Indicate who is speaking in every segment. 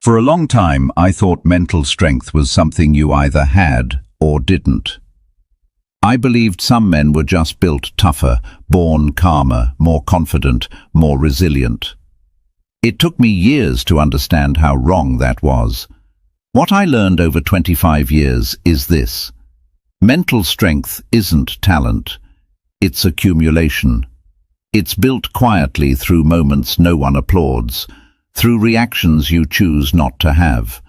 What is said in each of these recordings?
Speaker 1: For a long time, I thought mental strength was something you either had or didn't. I believed some men were just built tougher, born calmer, more confident, more resilient. It took me years to understand how wrong that was. What I learned over 25 years is this: mental strength isn't talent, it's accumulation. It's built quietly through moments no one applauds, through reactions you choose not to have,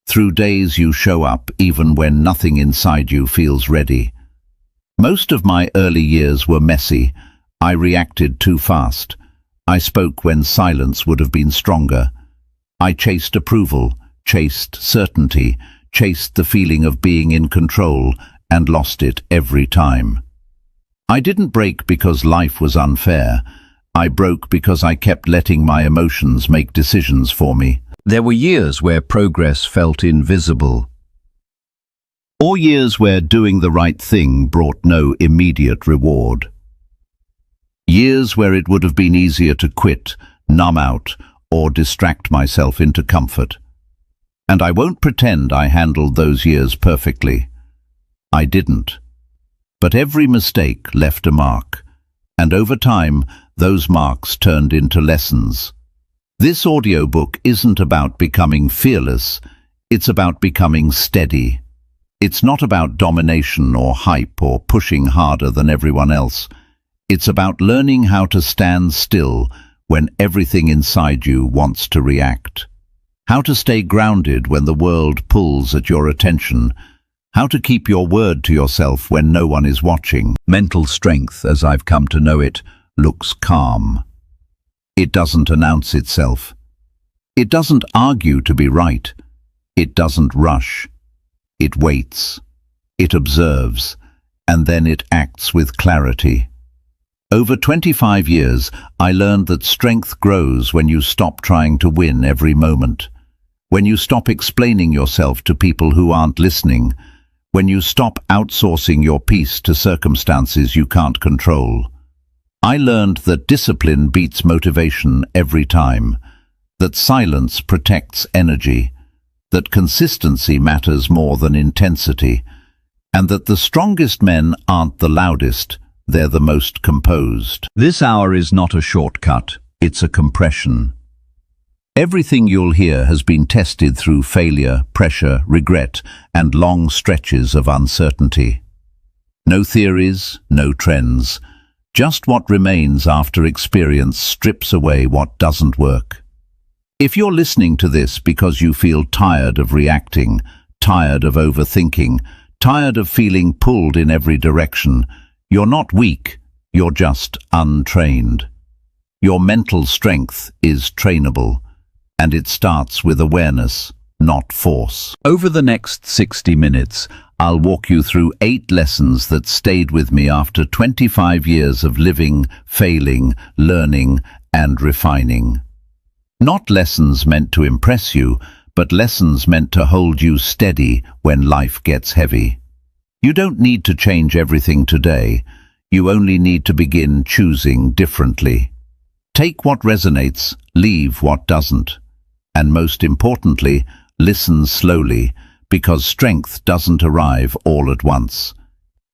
Speaker 1: through days you show up even when nothing inside you feels ready. Most of my early years were messy. I reacted too fast. I spoke when silence would have been stronger. I chased approval, chased certainty, chased the feeling of being in control, and lost it every time. I didn't break because life was unfair. I broke because I kept letting my emotions make decisions for me. There were years where progress felt invisible, or years where doing the right thing brought no immediate reward. Years where it would have been easier to quit, numb out, or distract myself into comfort. And I won't pretend I handled those years perfectly. I didn't. But every mistake left a mark, and over time, those marks turned into lessons. This audiobook isn't about becoming fearless, it's about becoming steady. It's not about domination or hype or pushing harder than everyone else. It's about learning how to stand still when everything inside you wants to react. How to stay grounded when the world pulls at your attention. How to keep your word to yourself when no one is watching. Mental strength, as I've come to know it, looks calm. It doesn't announce itself. It doesn't argue to be right. It doesn't rush. It waits. It observes. And then it acts with clarity. Over 25 years, I learned that strength grows when you stop trying to win every moment. When you stop explaining yourself to people who aren't listening. When you stop outsourcing your peace to circumstances you can't control. I learned that discipline beats motivation every time, that silence protects energy, that consistency matters more than intensity, and that the strongest men aren't the loudest, they're the most composed. This hour is not a shortcut, it's a compression. Everything you'll hear has been tested through failure, pressure, regret, and long stretches of uncertainty. No theories, no trends. Just what remains after experience strips away what doesn't work. If you're listening to this because you feel tired of reacting, tired of overthinking, tired of feeling pulled in every direction, you're not weak, you're just untrained. Your mental strength is trainable, and it starts with awareness, not force. Over the next 60 minutes, I'll walk you through 8 lessons that stayed with me after 25 years of living, failing, learning, and refining. Not lessons meant to impress you, but lessons meant to hold you steady when life gets heavy. You don't need to change everything today. You only need to begin choosing differently. Take what resonates, leave what doesn't. And most importantly, listen slowly, because strength doesn't arrive all at once.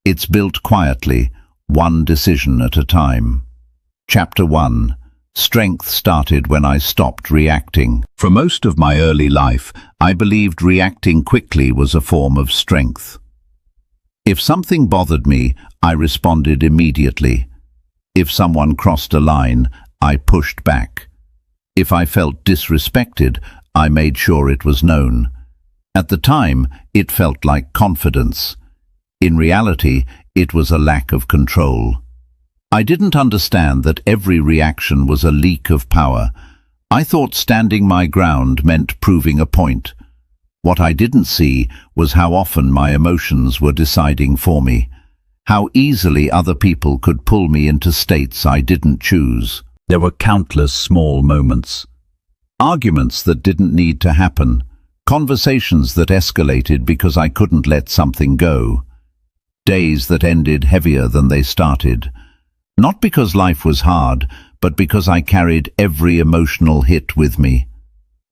Speaker 1: It's built quietly, one decision at a time. Chapter 1. Strength started when I stopped reacting. For most of my early life, I believed reacting quickly was a form of strength. If something bothered me, I responded immediately. If someone crossed a line, I pushed back. If I felt disrespected, I made sure it was known. At the time, it felt like confidence. In reality, it was a lack of control. I didn't understand that every reaction was a leak of power. I thought standing my ground meant proving a point. What I didn't see was how often my emotions were deciding for me, how easily other people could pull me into states I didn't choose. There were countless small moments. Arguments that didn't need to happen. Conversations that escalated because I couldn't let something go. Days that ended heavier than they started. Not because life was hard, but because I carried every emotional hit with me.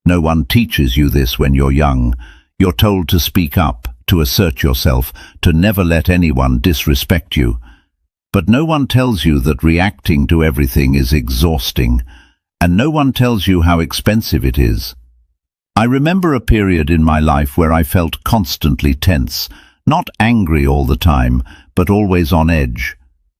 Speaker 1: No one teaches you this when you're young. You're told to speak up, to assert yourself, to never let anyone disrespect you. But no one tells you that reacting to everything is exhausting, and no one tells you how expensive it is. I remember a period in my life where I felt constantly tense, not angry all the time, but always on edge,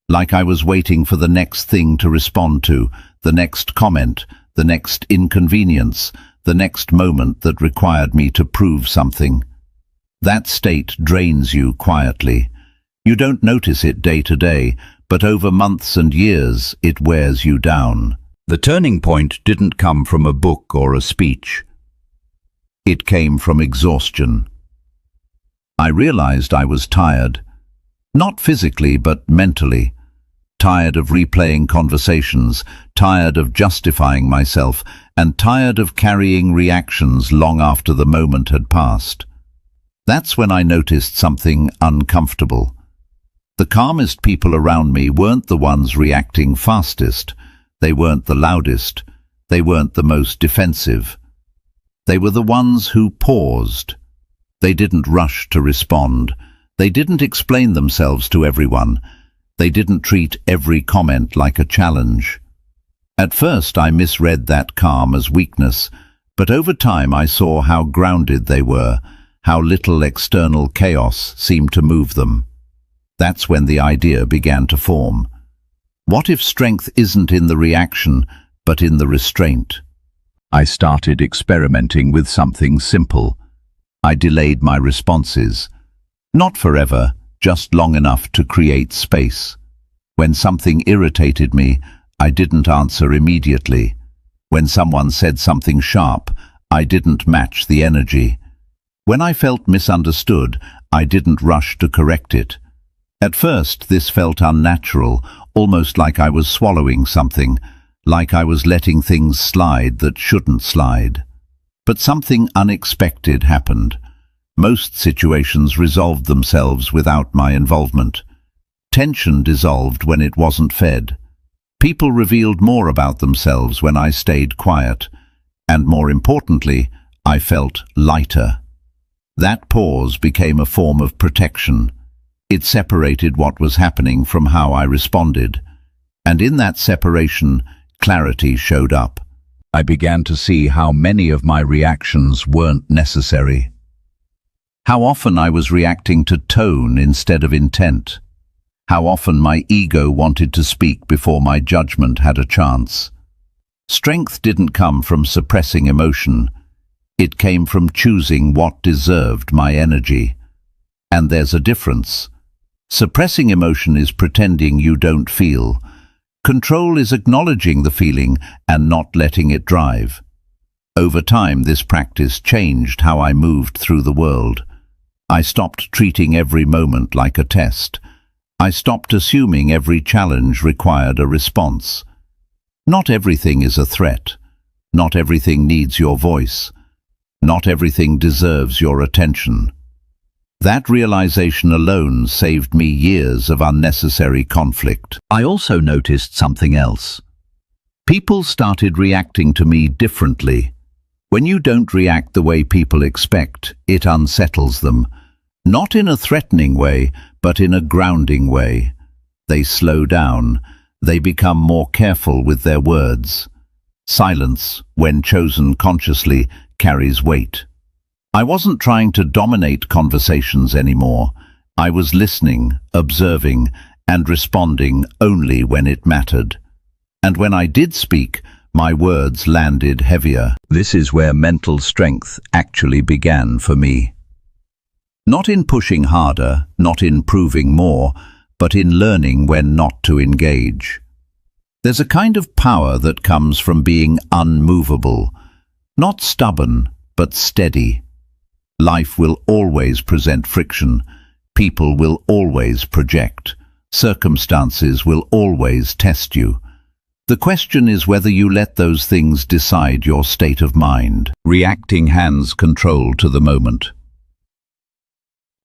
Speaker 1: like I was waiting for the next thing to respond to, the next comment, the next inconvenience, the next moment that required me to prove something. That state drains you quietly. You don't notice it day to day, but over months and years it wears you down. The turning point didn't come from a book or a speech. It came from exhaustion. I realized I was tired, not physically but mentally. Tired of replaying conversations, tired of justifying myself, and tired of carrying reactions long after the moment had passed. That's when I noticed something uncomfortable. The calmest people around me weren't the ones reacting fastest. They weren't the loudest. They weren't the most defensive. They were the ones who paused. They didn't rush to respond. They didn't explain themselves to everyone. They didn't treat every comment like a challenge. At first I misread that calm as weakness, but over time I saw how grounded they were, how little external chaos seemed to move them. That's when the idea began to form. What if strength isn't in the reaction, but in the restraint? I started experimenting with something simple. I delayed my responses. Not forever, just long enough to create space. When something irritated me, I didn't answer immediately. When someone said something sharp, I didn't match the energy. When I felt misunderstood, I didn't rush to correct it. At first, this felt unnatural, almost like I was swallowing something, like I was letting things slide that shouldn't slide. But something unexpected happened. Most situations resolved themselves without my involvement. Tension dissolved when it wasn't fed. People revealed more about themselves when I stayed quiet. And more importantly, I felt lighter. That pause became a form of protection. It separated what was happening from how I responded. And in that separation, clarity showed up. I began to see how many of my reactions weren't necessary. How often I was reacting to tone instead of intent. How often my ego wanted to speak before my judgment had a chance. Strength didn't come from suppressing emotion. It came from choosing what deserved my energy. And there's a difference. Suppressing emotion is pretending you don't feel. Control is acknowledging the feeling and not letting it drive. Over time, this practice changed how I moved through the world. I stopped treating every moment like a test. I stopped assuming every challenge required a response. Not everything is a threat. Not everything needs your voice. Not everything deserves your attention. That realization alone saved me years of unnecessary conflict. I also noticed something else. People started reacting to me differently. When you don't react the way people expect, it unsettles them. Not in a threatening way, but in a grounding way. They slow down. They become more careful with their words. Silence, when chosen consciously, carries weight. I wasn't trying to dominate conversations anymore. I was listening, observing, and responding only when it mattered. And when I did speak, my words landed heavier. This is where mental strength actually began for me. Not in pushing harder, not in proving more, but in learning when not to engage. There's a kind of power that comes from being unmovable, not stubborn, but steady. Life will always present friction. People will always project. Circumstances will always test you. The question is whether you let those things decide your state of mind. Reacting hands control to the moment.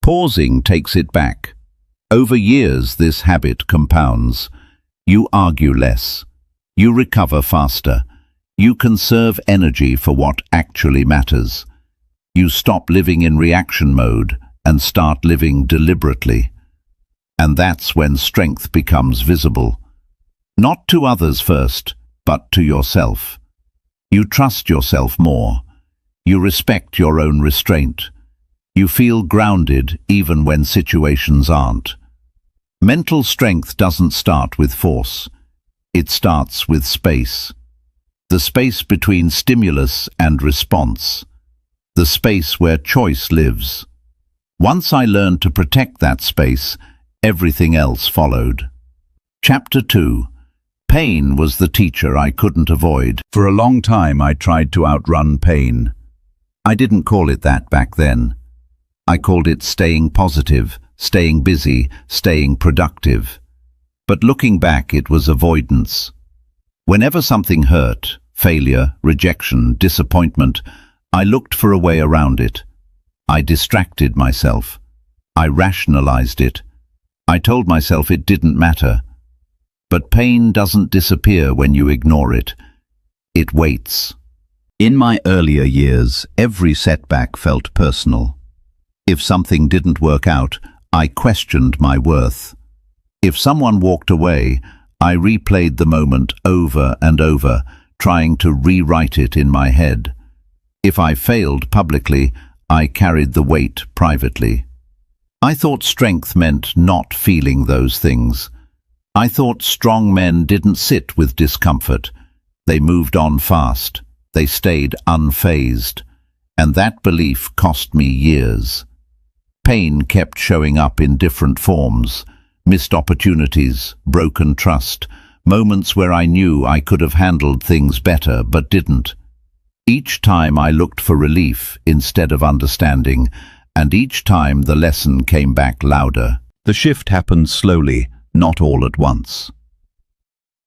Speaker 1: Pausing takes it back. Over years, this habit compounds. You argue less. You recover faster. You conserve energy for what actually matters. You stop living in reaction mode and start living deliberately. And that's when strength becomes visible. Not to others first, but to yourself. You trust yourself more. You respect your own restraint. You feel grounded even when situations aren't. Mental strength doesn't start with force. It starts with space. The space between stimulus and response. The space where choice lives. Once I learned to protect that space, everything else followed. Chapter 2. Pain was the teacher I couldn't avoid. For a long time I tried to outrun pain. I didn't call it that back then. I called it staying positive, staying busy, staying productive. But looking back, it was avoidance. Whenever something hurt, failure, rejection, disappointment, I looked for a way around it. I distracted myself. I rationalized it. I told myself it didn't matter. But pain doesn't disappear when you ignore it. It waits. In my earlier years, every setback felt personal. If something didn't work out, I questioned my worth. If someone walked away, I replayed the moment over and over, trying to rewrite it in my head. If I failed publicly, I carried the weight privately. I thought strength meant not feeling those things. I thought strong men didn't sit with discomfort. They moved on fast. They stayed unfazed. And that belief cost me years. Pain kept showing up in different forms. Missed opportunities, broken trust, moments where I knew I could have handled things better but didn't. Each time I looked for relief instead of understanding, and each time the lesson came back louder. The shift happened slowly, not all at once.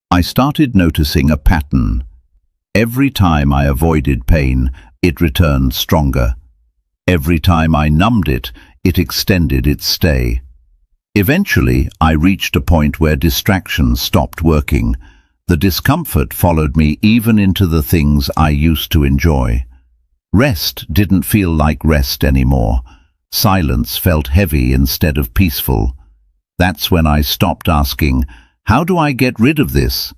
Speaker 1: I started noticing a pattern. Every time I avoided pain, it returned stronger. Every time I numbed it, it extended its stay. Eventually, I reached a point where distraction stopped working. The discomfort followed me even into the things I used to enjoy. Rest didn't feel like rest anymore. Silence felt heavy instead of peaceful. That's when I stopped asking, "How do I get rid of this?"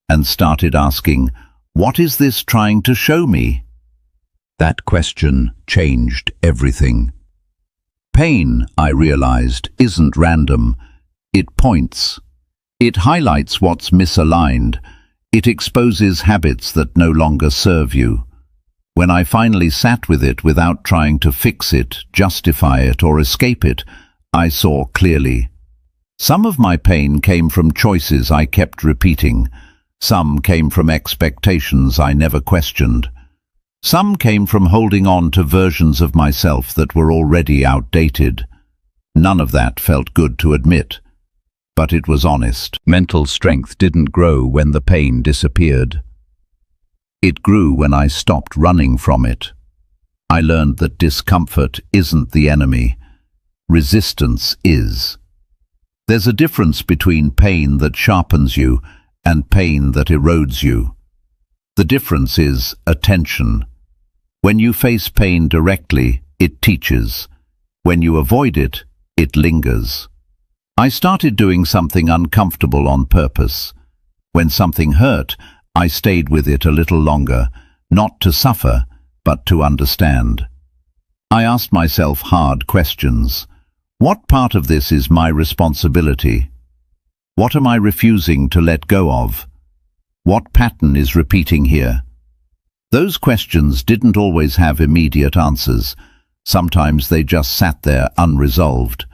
Speaker 1: and started asking, "What is this trying to show me?" That question changed everything. Pain, I realized, isn't random. It points. It highlights what's misaligned. It exposes habits that no longer serve you. When I finally sat with it without trying to fix it, justify it, or escape it, I saw clearly. Some of my pain came from choices I kept repeating. Some came from expectations I never questioned. Some came from holding on to versions of myself that were already outdated. None of that felt good to admit, but it was honest. Mental strength didn't grow when the pain disappeared. It grew when I stopped running from it. I learned that discomfort isn't the enemy. Resistance is. There's a difference between pain that sharpens you and pain that erodes you. The difference is attention. When you face pain directly, it teaches. When you avoid it, it lingers. I started doing something uncomfortable on purpose. When something hurt, I stayed with it a little longer, not to suffer, but to understand. I asked myself hard questions. What part of this is my responsibility? What am I refusing to let go of? What pattern is repeating here? Those questions didn't always have immediate answers. Sometimes they just sat there unresolved.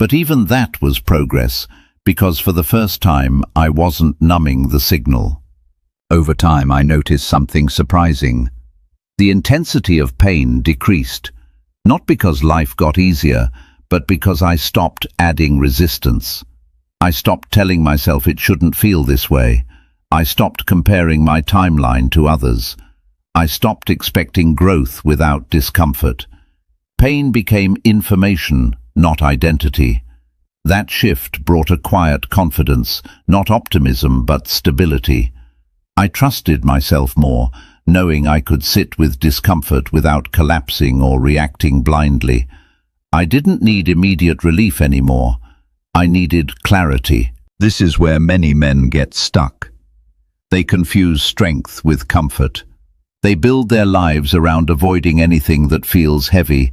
Speaker 1: But even that was progress, because for the first time I wasn't numbing the signal. Over time I noticed something surprising. The intensity of pain decreased, not because life got easier, but because I stopped adding resistance. I stopped telling myself it shouldn't feel this way. I stopped comparing my timeline to others. I stopped expecting growth without discomfort. Pain became information, not identity. That shift brought a quiet confidence, not optimism but stability. I trusted myself more, knowing I could sit with discomfort without collapsing or reacting blindly. I didn't need immediate relief anymore. I needed clarity. This is where many men get stuck. They confuse strength with comfort. They build their lives around avoiding anything that feels heavy,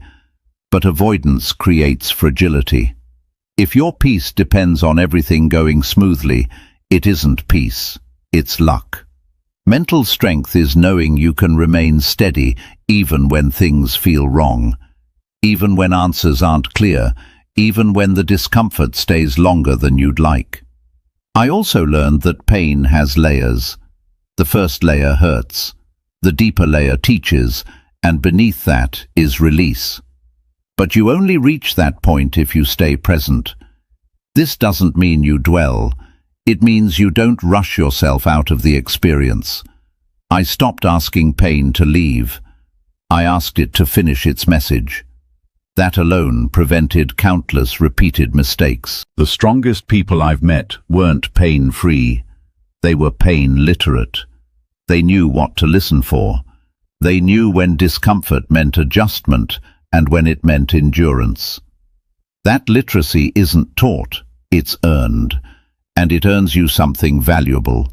Speaker 1: but avoidance creates fragility. If your peace depends on everything going smoothly, it isn't peace, it's luck. Mental strength is knowing you can remain steady even when things feel wrong, even when answers aren't clear, even when the discomfort stays longer than you'd like. I also learned that pain has layers. The first layer hurts, the deeper layer teaches, and beneath that is release. But you only reach that point if you stay present. This doesn't mean you dwell. It means you don't rush yourself out of the experience. I stopped asking pain to leave. I asked it to finish its message. That alone prevented countless repeated mistakes. The strongest people I've met weren't pain-free. They were pain-literate. They knew what to listen for. They knew when discomfort meant adjustment and when it meant endurance. That literacy isn't taught, it's earned. And it earns you something valuable,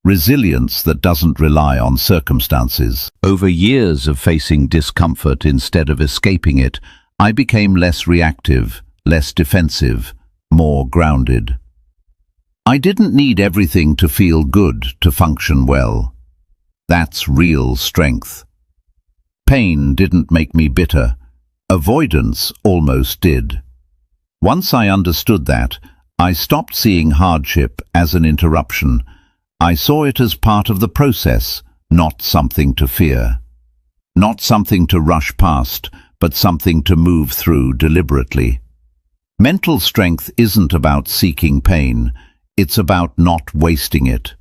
Speaker 1: resilience that doesn't rely on circumstances. Over years of facing discomfort instead of escaping it, I became less reactive, less defensive, more grounded. I didn't need everything to feel good to function well. That's real strength. Pain didn't make me bitter. Avoidance almost did. Once I understood that, I stopped seeing hardship as an interruption. I saw it as part of the process, not something to fear. Not something to rush past, but something to move through deliberately. Mental strength isn't about seeking pain, it's about not wasting it.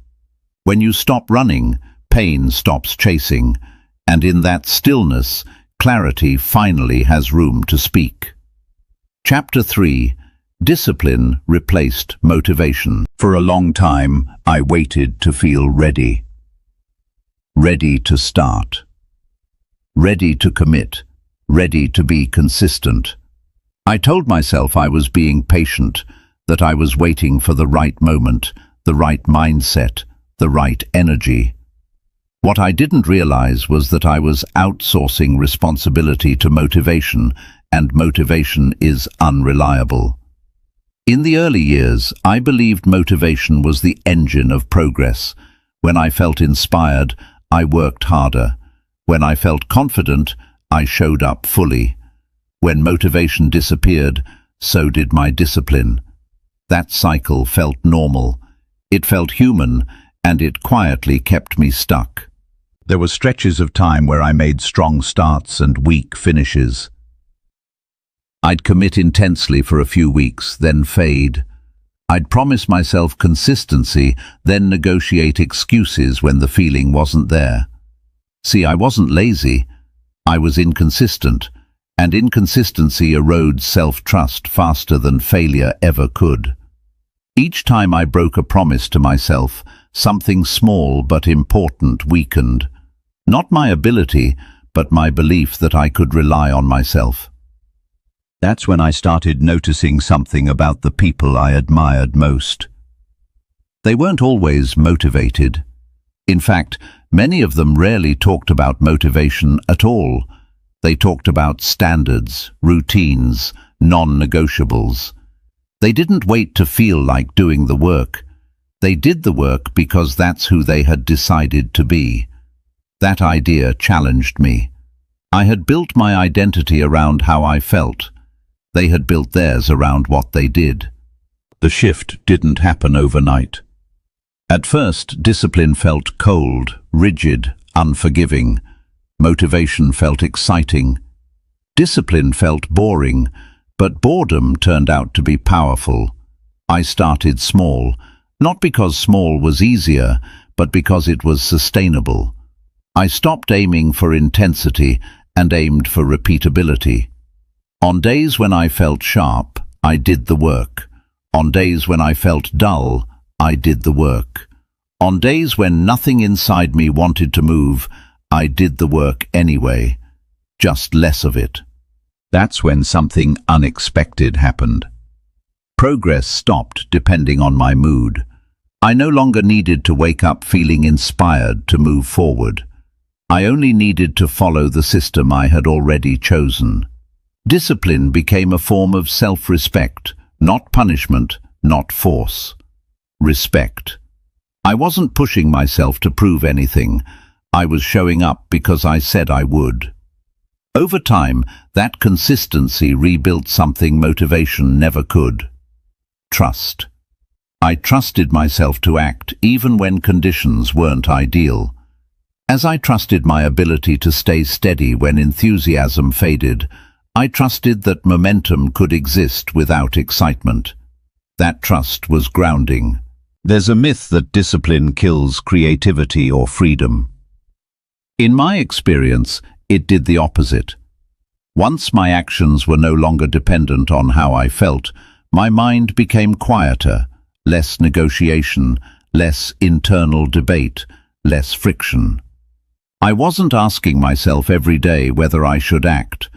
Speaker 1: When you stop running, pain stops chasing, and in that stillness, clarity finally has room to speak. Chapter 3. Discipline replaced motivation. For a long time, I waited to feel ready. Ready to start. Ready to commit. Ready to be consistent. I told myself I was being patient, that I was waiting for the right moment, the right mindset, the right energy. What I didn't realize was that I was outsourcing responsibility to motivation, and motivation is unreliable. In the early years, I believed motivation was the engine of progress. When I felt inspired, I worked harder. When I felt confident, I showed up fully. When motivation disappeared, so did my discipline. That cycle felt normal. It felt human, and it quietly kept me stuck. There were stretches of time where I made strong starts and weak finishes. I'd commit intensely for a few weeks, then fade. I'd promise myself consistency, then negotiate excuses when the feeling wasn't there. See, I wasn't lazy. I was inconsistent, and inconsistency erodes self-trust faster than failure ever could. Each time I broke a promise to myself, something small but important weakened. Not my ability, but my belief that I could rely on myself. That's when I started noticing something about the people I admired most. They weren't always motivated. In fact, many of them rarely talked about motivation at all. They talked about standards, routines, non-negotiables. They didn't wait to feel like doing the work. They did the work because that's who they had decided to be. That idea challenged me. I had built my identity around how I felt. They had built theirs around what they did. The shift didn't happen overnight. At first, discipline felt cold, rigid, unforgiving. Motivation felt exciting. Discipline felt boring, but boredom turned out to be powerful. I started small, not because small was easier, but because it was sustainable. I stopped aiming for intensity and aimed for repeatability. On days when I felt sharp, I did the work. On days when I felt dull, I did the work. On days when nothing inside me wanted to move, I did the work anyway, just less of it. That's when something unexpected happened. Progress stopped depending on my mood. I no longer needed to wake up feeling inspired to move forward. I only needed to follow the system I had already chosen. Discipline became a form of self-respect, not punishment, not force. Respect. I wasn't pushing myself to prove anything. I was showing up because I said I would. Over time, that consistency rebuilt something motivation never could. Trust. I trusted myself to act even when conditions weren't ideal. As I trusted my ability to stay steady when enthusiasm faded, I trusted that momentum could exist without excitement. That trust was grounding. There's a myth that discipline kills creativity or freedom. In my experience, it did the opposite. Once my actions were no longer dependent on how I felt, my mind became quieter, less negotiation, less internal debate, less friction. I wasn't asking myself every day whether I should act.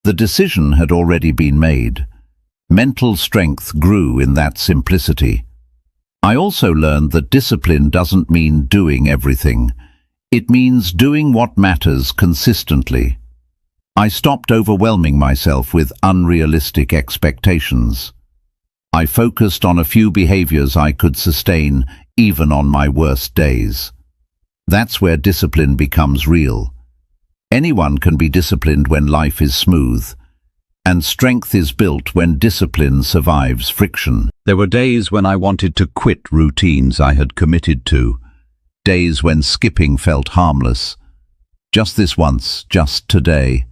Speaker 1: The decision had already been made. Mental strength grew in that simplicity. I also learned that discipline doesn't mean doing everything. It means doing what matters consistently. I stopped overwhelming myself with unrealistic expectations. I focused on a few behaviors I could sustain even on my worst days. That's where discipline becomes real. Anyone can be disciplined when life is smooth, and strength is built when discipline survives friction. There were days when I wanted to quit routines I had committed to, days when skipping felt harmless. Just this once, just today.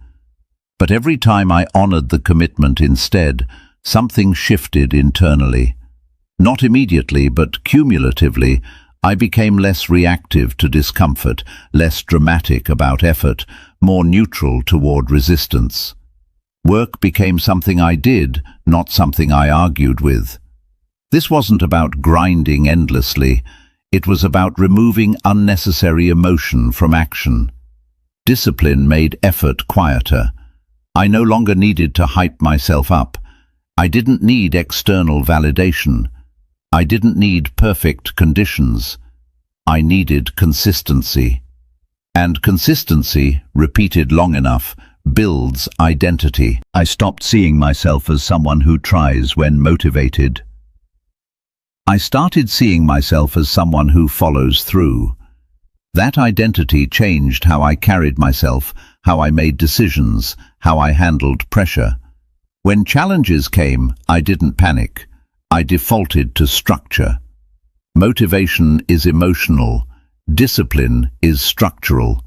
Speaker 1: But every time I honored the commitment instead, something shifted internally. Not immediately, but cumulatively, I became less reactive to discomfort, less dramatic about effort, more neutral toward resistance. Work became something I did, not something I argued with. This wasn't about grinding endlessly. It was about removing unnecessary emotion from action. Discipline made effort quieter. I no longer needed to hype myself up. I didn't need external validation. I didn't need perfect conditions. I needed consistency. And consistency, repeated long enough, builds identity. I stopped seeing myself as someone who tries when motivated. I started seeing myself as someone who follows through. That identity changed how I carried myself, how I made decisions, how I handled pressure. When challenges came, I didn't panic. I defaulted to structure. Motivation is emotional. Discipline is structural.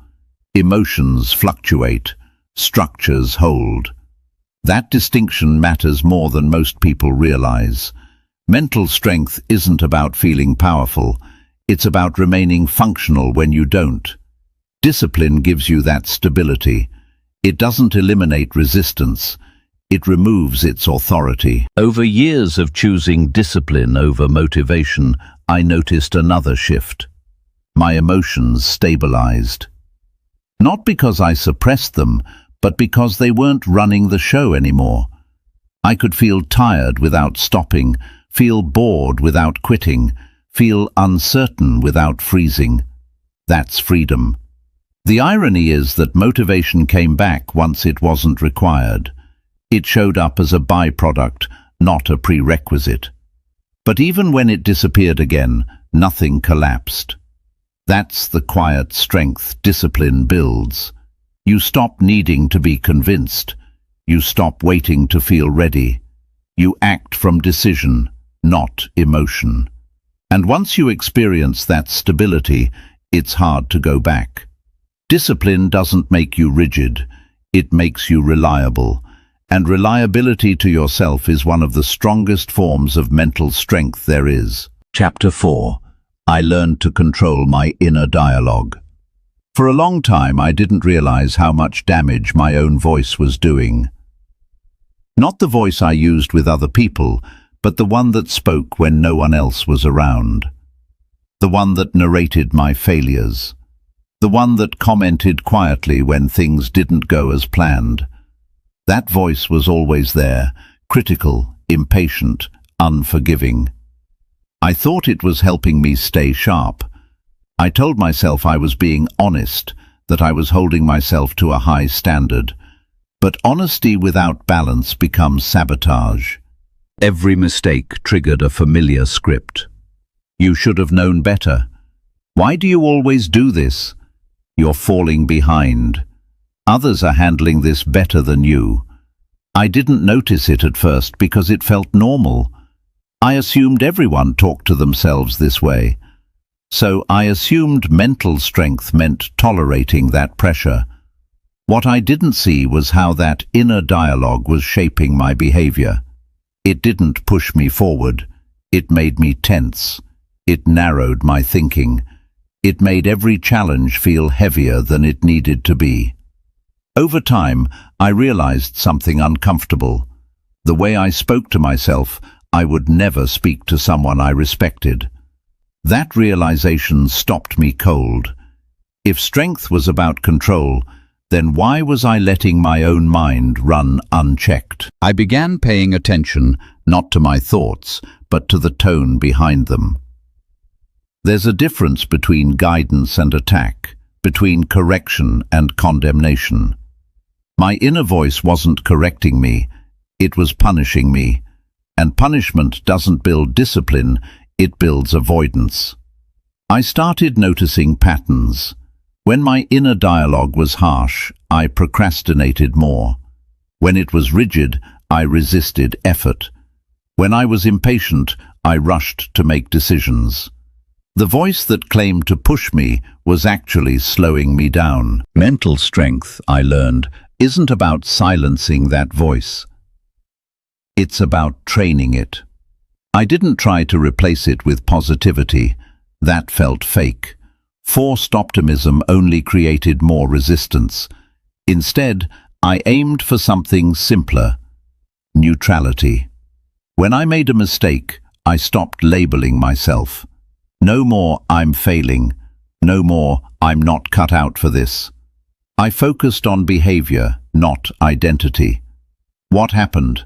Speaker 1: Emotions fluctuate. Structures hold. That distinction matters more than most people realize. Mental strength isn't about feeling powerful. It's about remaining functional when you don't. Discipline gives you that stability. It doesn't eliminate resistance. It removes its authority. Over years of choosing discipline over motivation, I noticed another shift. My emotions stabilized. Not because I suppressed them, but because they weren't running the show anymore. I could feel tired without stopping, feel bored without quitting, feel uncertain without freezing. That's freedom. The irony is that motivation came back once it wasn't required. It showed up as a byproduct, not a prerequisite. But even when it disappeared again, nothing collapsed. That's the quiet strength discipline builds. You stop needing to be convinced. You stop waiting to feel ready. You act from decision, not emotion. And once you experience that stability, it's hard to go back. Discipline doesn't make you rigid. It makes you reliable. And reliability to yourself is one of the strongest forms of mental strength there is. Chapter 4. I learned to control my inner dialogue. For a long time, I didn't realize how much damage my own voice was doing. Not the voice I used with other people, but the one that spoke when no one else was around. the one that narrated my failures, the one that commented quietly when things didn't go as planned. That voice was always there, critical, impatient, unforgiving. I thought it was helping me stay sharp. I told myself I was being honest, that I was holding myself to a high standard. But honesty without balance becomes sabotage. Every mistake triggered a familiar script. You should have known better. Why do you always do this? You're falling behind. Others are handling this better than you. I didn't notice it at first because it felt normal. I assumed everyone talked to themselves this way. So I assumed mental strength meant tolerating that pressure. What I didn't see was how that inner dialogue was shaping my behavior. It didn't push me forward. It made me tense. It narrowed my thinking. It made every challenge feel heavier than it needed to be. Over time, I realized something uncomfortable. The way I spoke to myself, I would never speak to someone I respected. That realization stopped me cold. If strength was about control, then why was I letting my own mind run unchecked? I began paying attention, not to my thoughts, but to the tone behind them. There's a difference between guidance and attack, between correction and condemnation. My inner voice wasn't correcting me, it was punishing me. And punishment doesn't build discipline, it builds avoidance. I started noticing patterns. When my inner dialogue was harsh, I procrastinated more. When it was rigid, I resisted effort. When I was impatient, I rushed to make decisions. The voice that claimed to push me was actually slowing me down. Mental strength, I learned, isn't about silencing that voice. It's about training it. I didn't try to replace it with positivity. That felt fake. Forced optimism only created more resistance. Instead, I aimed for something simpler: neutrality. When I made a mistake, I stopped labeling myself. No more "I'm failing." No more "I'm not cut out for this." I focused on behavior, not identity. What happened?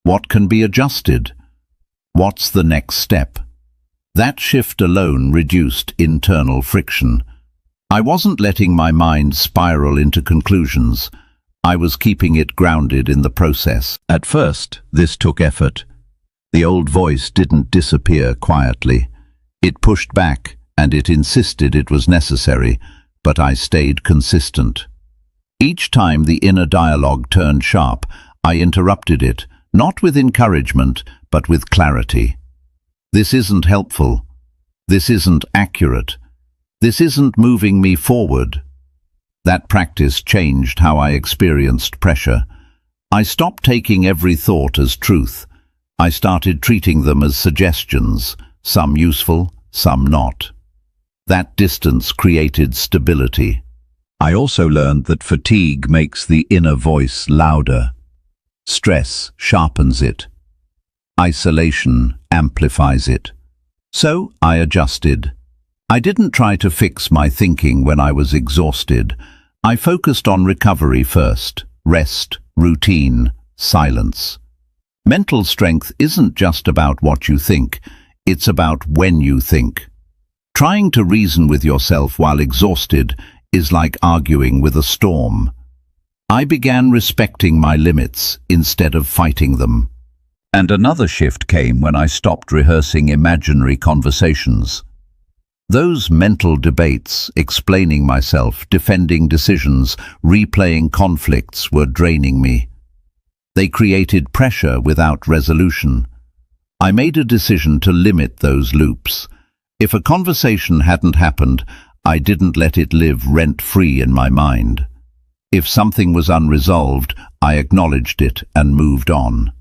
Speaker 1: What can be adjusted? What's the next step? That shift alone reduced internal friction. I wasn't letting my mind spiral into conclusions. I was keeping it grounded in the process. At first, this took effort. The old voice didn't disappear quietly. It pushed back, and it insisted it was necessary, but I stayed consistent. Each time the inner dialogue turned sharp, I interrupted it, not with encouragement, but with clarity. This isn't helpful. This isn't accurate. This isn't moving me forward. That practice changed how I experienced pressure. I stopped taking every thought as truth. I started treating them as suggestions, some useful, some not. That distance created stability. I also learned that fatigue makes the inner voice louder. Stress sharpens it. Isolation amplifies it. So I adjusted. I didn't try to fix my thinking when I was exhausted. I focused on recovery first: rest, routine, silence. Mental strength isn't just about what you think, it's about when you think. Trying to reason with yourself while exhausted is like arguing with a storm. I began respecting my limits instead of fighting them. And another shift came when I stopped rehearsing imaginary conversations. Those mental debates, explaining myself, defending decisions, replaying conflicts, were draining me. They created pressure without resolution. I made a decision to limit those loops. If a conversation hadn't happened, I didn't let it live rent-free in my mind. If something was unresolved, I acknowledged it and moved on.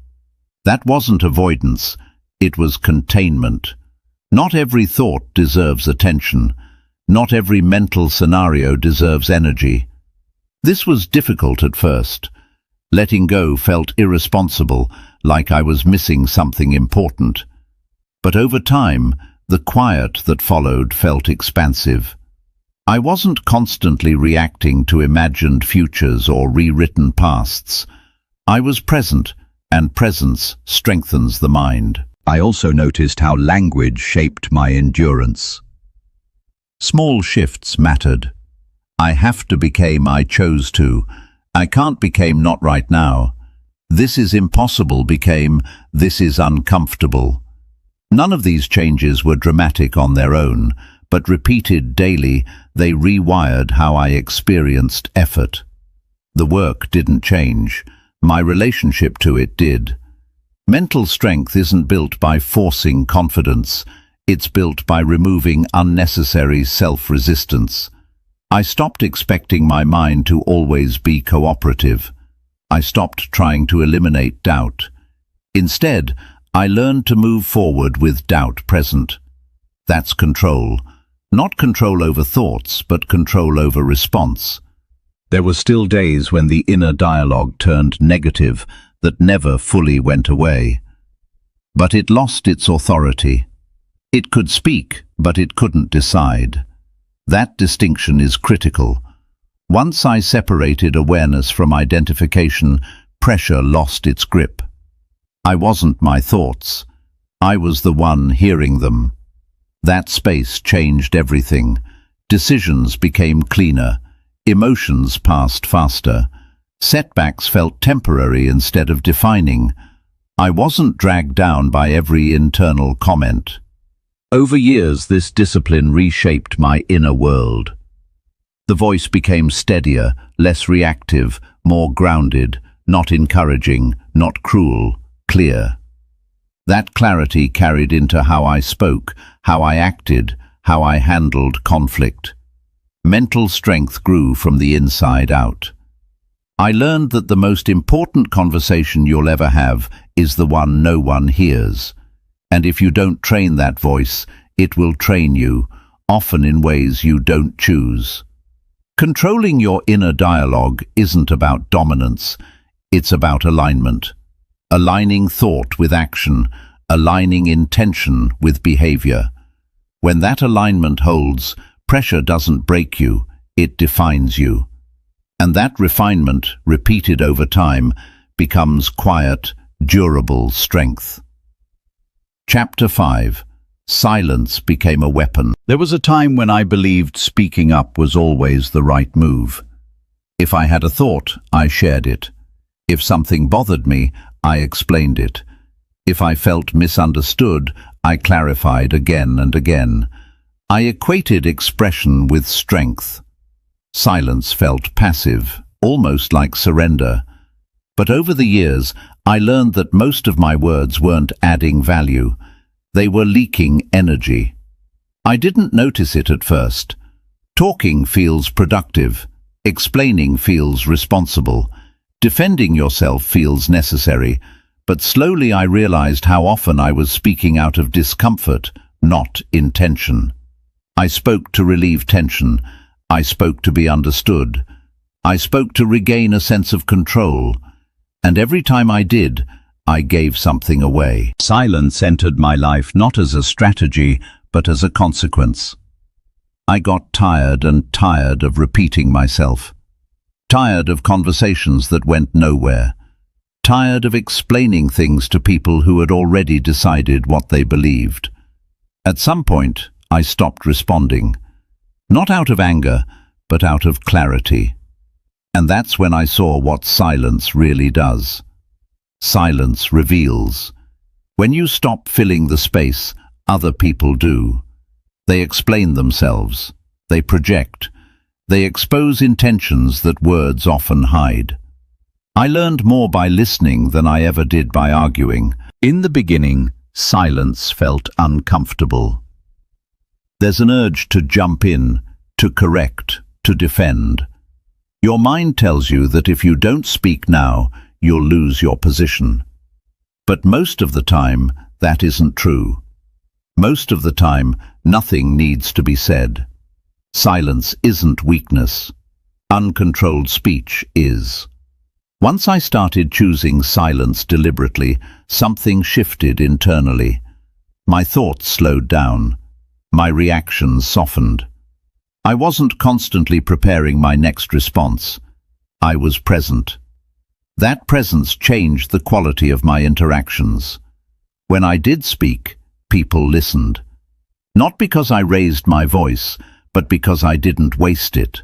Speaker 1: That wasn't avoidance, it was containment. Not every thought deserves attention. Not every mental scenario deserves energy. This was difficult at first. Letting go felt irresponsible, like I was missing something important. But over time, The quiet that followed felt expansive. I wasn't constantly reacting to imagined futures or rewritten pasts. I was present, and presence strengthens the mind.
Speaker 2: I also noticed how language shaped my endurance.
Speaker 1: Small shifts mattered. I have to became I chose to. I can't became not right now. This is impossible became this is uncomfortable. None of these changes were dramatic on their own, but repeated daily, they rewired how I experienced effort. The work didn't change. My relationship to it did. Mental strength isn't built by forcing confidence. It's built by removing unnecessary self-resistance. I stopped expecting my mind to always be cooperative. I stopped trying to eliminate doubt. Instead, I learned to move forward with doubt present. That's control. Not control over thoughts, but control over response.
Speaker 2: There were still days when the inner dialogue turned negative, that never fully went away.
Speaker 1: But it lost its authority. It could speak, but it couldn't decide. That distinction is critical. Once I separated awareness from identification, pressure lost its grip. I wasn't my thoughts. I was the one hearing them. That space changed everything. Decisions became cleaner. Emotions passed faster. Setbacks felt temporary instead of defining. I wasn't dragged down by every internal comment.
Speaker 2: Over years, this discipline reshaped my inner world.
Speaker 1: The voice became steadier, less reactive, more grounded, not encouraging, not cruel, clear. That clarity carried into how I spoke, how I acted, how I handled conflict. Mental strength grew from the inside out. I learned that the most important conversation you'll ever have is the one no one hears. And if you don't train that voice, it will train you, often in ways you don't choose. Controlling your inner dialogue isn't about dominance, it's about alignment. Aligning thought with action, aligning intention with behavior. When that alignment holds, pressure doesn't break you, it defines you. And that refinement, repeated over time, becomes quiet, durable strength. Chapter 5. Silence became a weapon.
Speaker 2: There was a time when I believed speaking up was always the right move.
Speaker 1: If I had a thought, I shared it. If something bothered me, I explained it. If I felt misunderstood, I clarified again and again. I equated expression with strength. Silence felt passive, almost like surrender. But over the years, I learned that most of my words weren't adding value. They were leaking energy. I didn't notice it at first. Talking feels productive. Explaining feels responsible. Defending yourself feels necessary. But slowly I realized how often I was speaking out of discomfort, not intention. I spoke to relieve tension. I spoke to be understood. I spoke to regain a sense of control. And every time I did, I gave something away.
Speaker 2: Silence entered my life not as a strategy, but as a consequence.
Speaker 1: I got tired and tired of repeating myself. Tired of conversations that went nowhere. Tired of explaining things to people who had already decided what they believed. At some point, I stopped responding. Not out of anger, but out of clarity. And that's when I saw what silence really does. Silence reveals. When you stop filling the space, other people do. They explain themselves. They project. They expose intentions that words often hide. I learned more by listening than I ever did by arguing. In the beginning, silence felt uncomfortable. There's an urge to jump in, to correct, to defend. Your mind tells you that if you don't speak now, you'll lose your position. But most of the time, that isn't true. Most of the time, nothing needs to be said. Silence isn't weakness. Uncontrolled speech is. Once I started choosing silence deliberately, something shifted internally. My thoughts slowed down. My reactions softened. I wasn't constantly preparing my next response. I was present. That presence changed the quality of my interactions. When I did speak, people listened. Not because I raised my voice, but because I didn't waste it.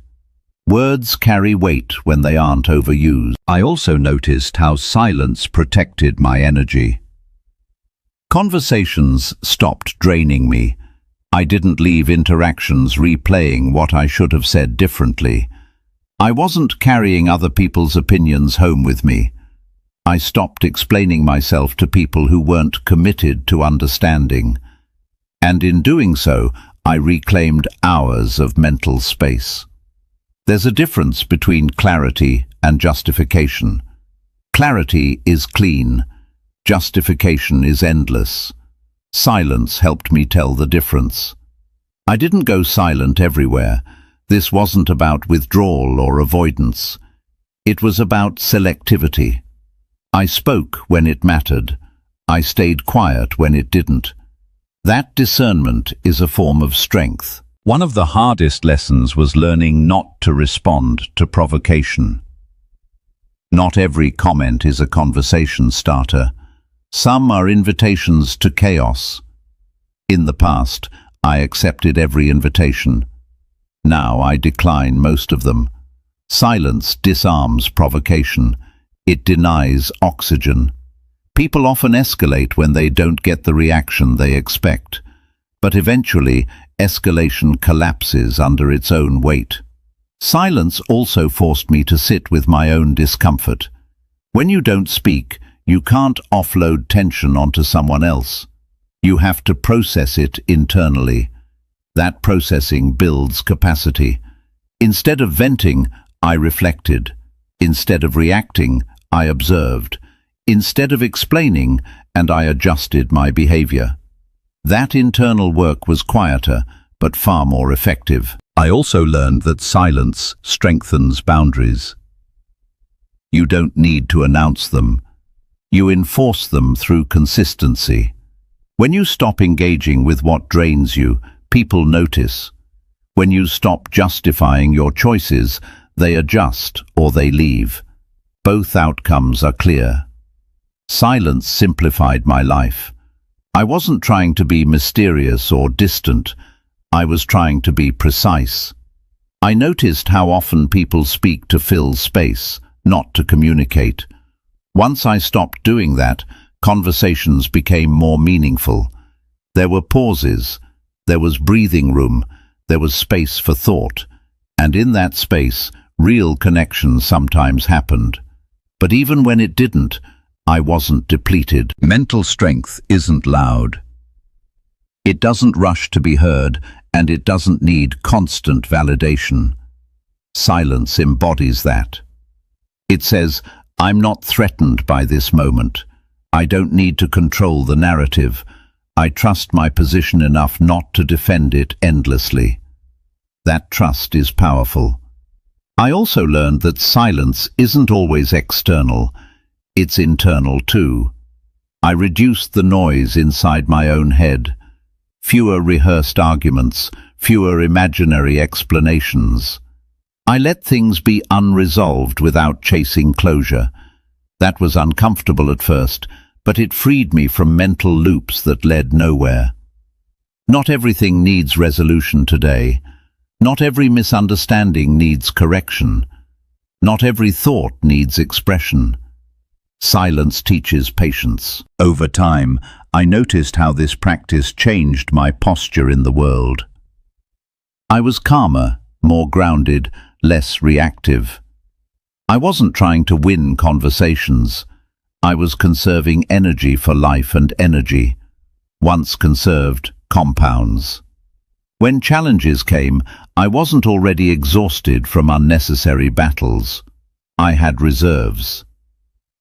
Speaker 1: Words carry weight when they aren't overused.
Speaker 2: I also noticed how silence protected my energy.
Speaker 1: Conversations stopped draining me. I didn't leave interactions replaying what I should have said differently. I wasn't carrying other people's opinions home with me. I stopped explaining myself to people who weren't committed to understanding. And in doing so, I reclaimed hours of mental space. There's a difference between clarity and justification. Clarity is clean. Justification is endless. Silence helped me tell the difference. I didn't go silent everywhere. This wasn't about withdrawal or avoidance. It was about selectivity. I spoke when it mattered. I stayed quiet when it didn't. That discernment is a form of strength.
Speaker 2: One of the hardest lessons was learning not to respond to provocation.
Speaker 1: Not every comment is a conversation starter. Some are invitations to chaos. In the past, I accepted every invitation. Now I decline most of them. Silence disarms provocation. It denies oxygen. People often escalate when they don't get the reaction they expect. But eventually, escalation collapses under its own weight. Silence also forced me to sit with my own discomfort. When you don't speak, you can't offload tension onto someone else. You have to process it internally. That processing builds capacity. Instead of venting, I reflected. Instead of reacting, I observed. Instead of explaining, and I adjusted my behavior. That internal work was quieter, but far more effective.
Speaker 2: I also learned that silence strengthens boundaries.
Speaker 1: You don't need to announce them. You enforce them through consistency. When you stop engaging with what drains you, people notice. When you stop justifying your choices, they adjust or they leave. Both outcomes are clear. Silence simplified my life. I wasn't trying to be mysterious or distant. I was trying to be precise. I noticed how often people speak to fill space, not to communicate. Once I stopped doing that, conversations became more meaningful. There were pauses, there was breathing room, there was space for thought, and in that space, real connection sometimes happened. But even when it didn't, I wasn't depleted.
Speaker 2: Mental strength isn't loud.
Speaker 1: It doesn't rush to be heard, and it doesn't need constant validation. Silence embodies that. It says, I'm not threatened by this moment. I don't need to control the narrative. I trust my position enough not to defend it endlessly. That trust is powerful. I also learned that silence isn't always external. It's internal too. I reduced the noise inside my own head. Fewer rehearsed arguments, fewer imaginary explanations. I let things be unresolved without chasing closure. That was uncomfortable at first, but it freed me from mental loops that led nowhere. Not everything needs resolution today. Not every misunderstanding needs correction. Not every thought needs expression. Silence teaches patience.
Speaker 2: Over time, I noticed how this practice changed my posture in the world.
Speaker 1: I was calmer, more grounded, less reactive. I wasn't trying to win conversations. I was conserving energy for life, and energy, once conserved, compounds. When challenges came, I wasn't already exhausted from unnecessary battles. I had reserves.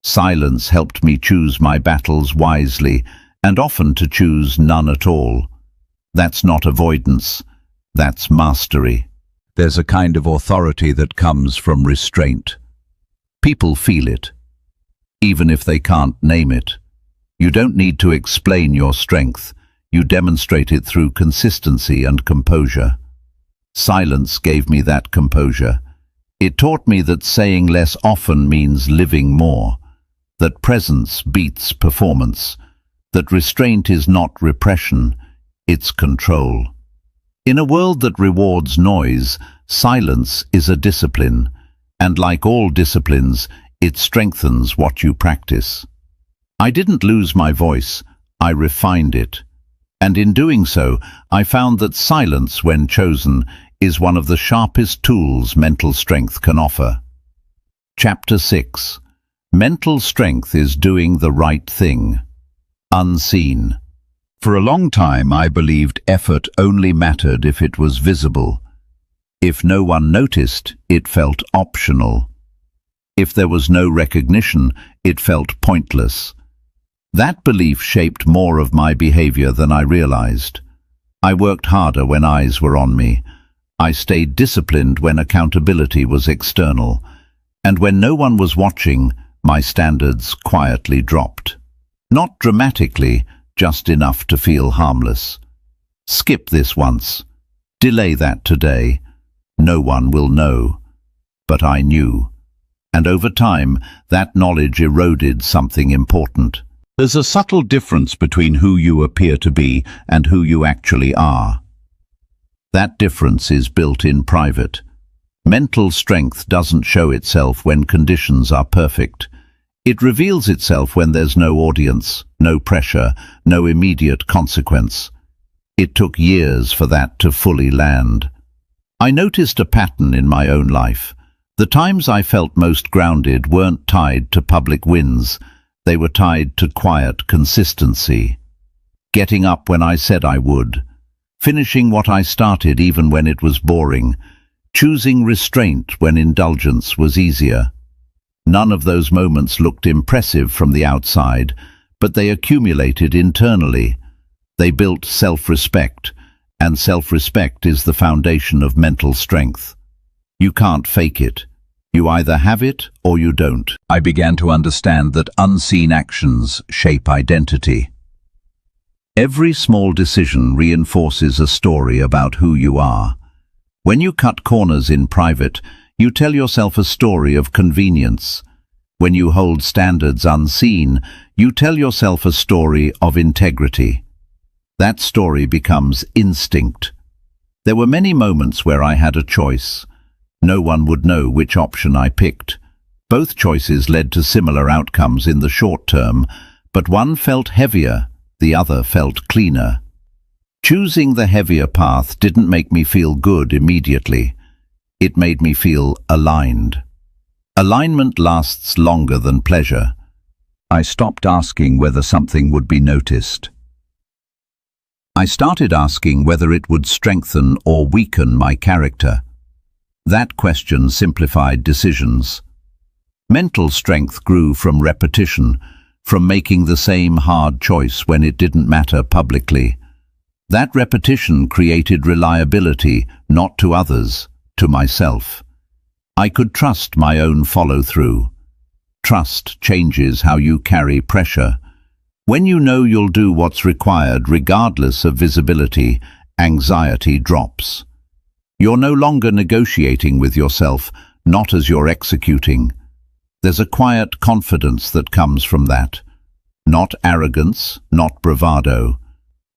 Speaker 1: Silence helped me choose my battles wisely, and often to choose none at all. That's not avoidance, that's mastery.
Speaker 2: There's a kind of authority that comes from restraint.
Speaker 1: People feel it, even if they can't name it. You don't need to explain your strength. You demonstrate it through consistency and composure. Silence gave me that composure. It taught me that saying less often means living more, that presence beats performance, that restraint is not repression, it's control. In a world that rewards noise, silence is a discipline, and like all disciplines, it strengthens what you practice. I didn't lose my voice, I refined it. And in doing so, I found that silence, when chosen, is one of the sharpest tools mental strength can offer. Chapter 6. Mental strength is doing the right thing. Unseen. For a long time I believed effort only mattered if it was visible. If no one noticed, it felt optional. If there was no recognition, it felt pointless. That belief shaped more of my behavior than I realized. I worked harder when eyes were on me. I stayed disciplined when accountability was external. And when no one was watching, my standards quietly dropped. Not dramatically, just enough to feel harmless. Skip this once. Delay that today. No one will know. But I knew. And over time, that knowledge eroded something important. There's a subtle difference between who you appear to be and who you actually are. That difference is built in private. Mental strength doesn't show itself when conditions are perfect. It reveals itself when there's no audience, no pressure, no immediate consequence. It took years for that to fully land. I noticed a pattern in my own life. The times I felt most grounded weren't tied to public wins. They were tied to quiet consistency. Getting up when I said I would. Finishing what I started even when it was boring. Choosing restraint when indulgence was easier. None of those moments looked impressive from the outside, but they accumulated internally. They built self-respect, and self-respect is the foundation of mental strength. You can't fake it. You either have it or you don't. I began to understand that unseen actions shape identity. Every small decision reinforces a story about who you are. When you cut corners in private, you tell yourself a story of convenience. When you hold standards unseen, you tell yourself a story of integrity. That story becomes instinct. There were many moments where I had a choice. No one would know which option I picked. Both choices led to similar outcomes in the short term, but one felt heavier, the other felt cleaner. Choosing the heavier path didn't make me feel good immediately. It made me feel aligned. Alignment lasts longer than pleasure. I stopped asking whether something would be noticed. I started asking whether it would strengthen or weaken my character. That question simplified decisions. Mental strength grew from repetition, from making the same hard choice when it didn't matter publicly. That repetition created reliability, not to others, to myself. I could trust my own follow-through. Trust changes how you carry pressure. When you know you'll do what's required regardless of visibility, anxiety drops. You're no longer negotiating with yourself, not as you're executing. There's a quiet confidence that comes from that. Not arrogance, not bravado.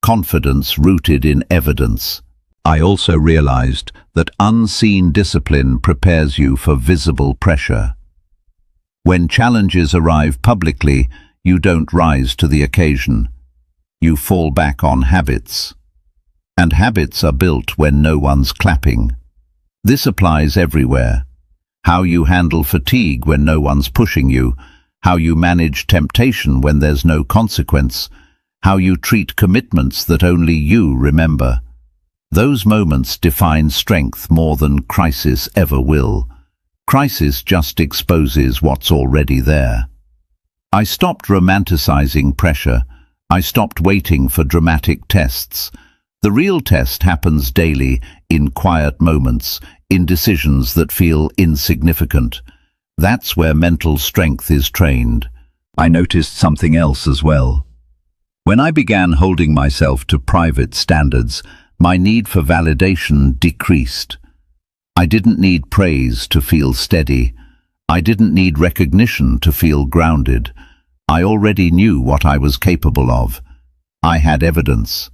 Speaker 1: Confidence rooted in evidence. I also realized that unseen discipline prepares you for visible pressure. When challenges arrive publicly, you don't rise to the occasion. You fall back on habits. And habits are built when no one's clapping. This applies everywhere. How you handle fatigue when no one's pushing you, how you manage temptation when there's no consequence, how you treat commitments that only you remember. Those moments define strength more than crisis ever will. Crisis just exposes what's already there. I stopped romanticizing pressure. I stopped waiting for dramatic tests. The real test happens daily, in quiet moments, in decisions that feel insignificant. That's where mental strength is trained. I noticed something else as well. When I began holding myself to private standards, my need for validation decreased. I didn't need praise to feel steady. I didn't need recognition to feel grounded. I already knew what I was capable of. I had evidence.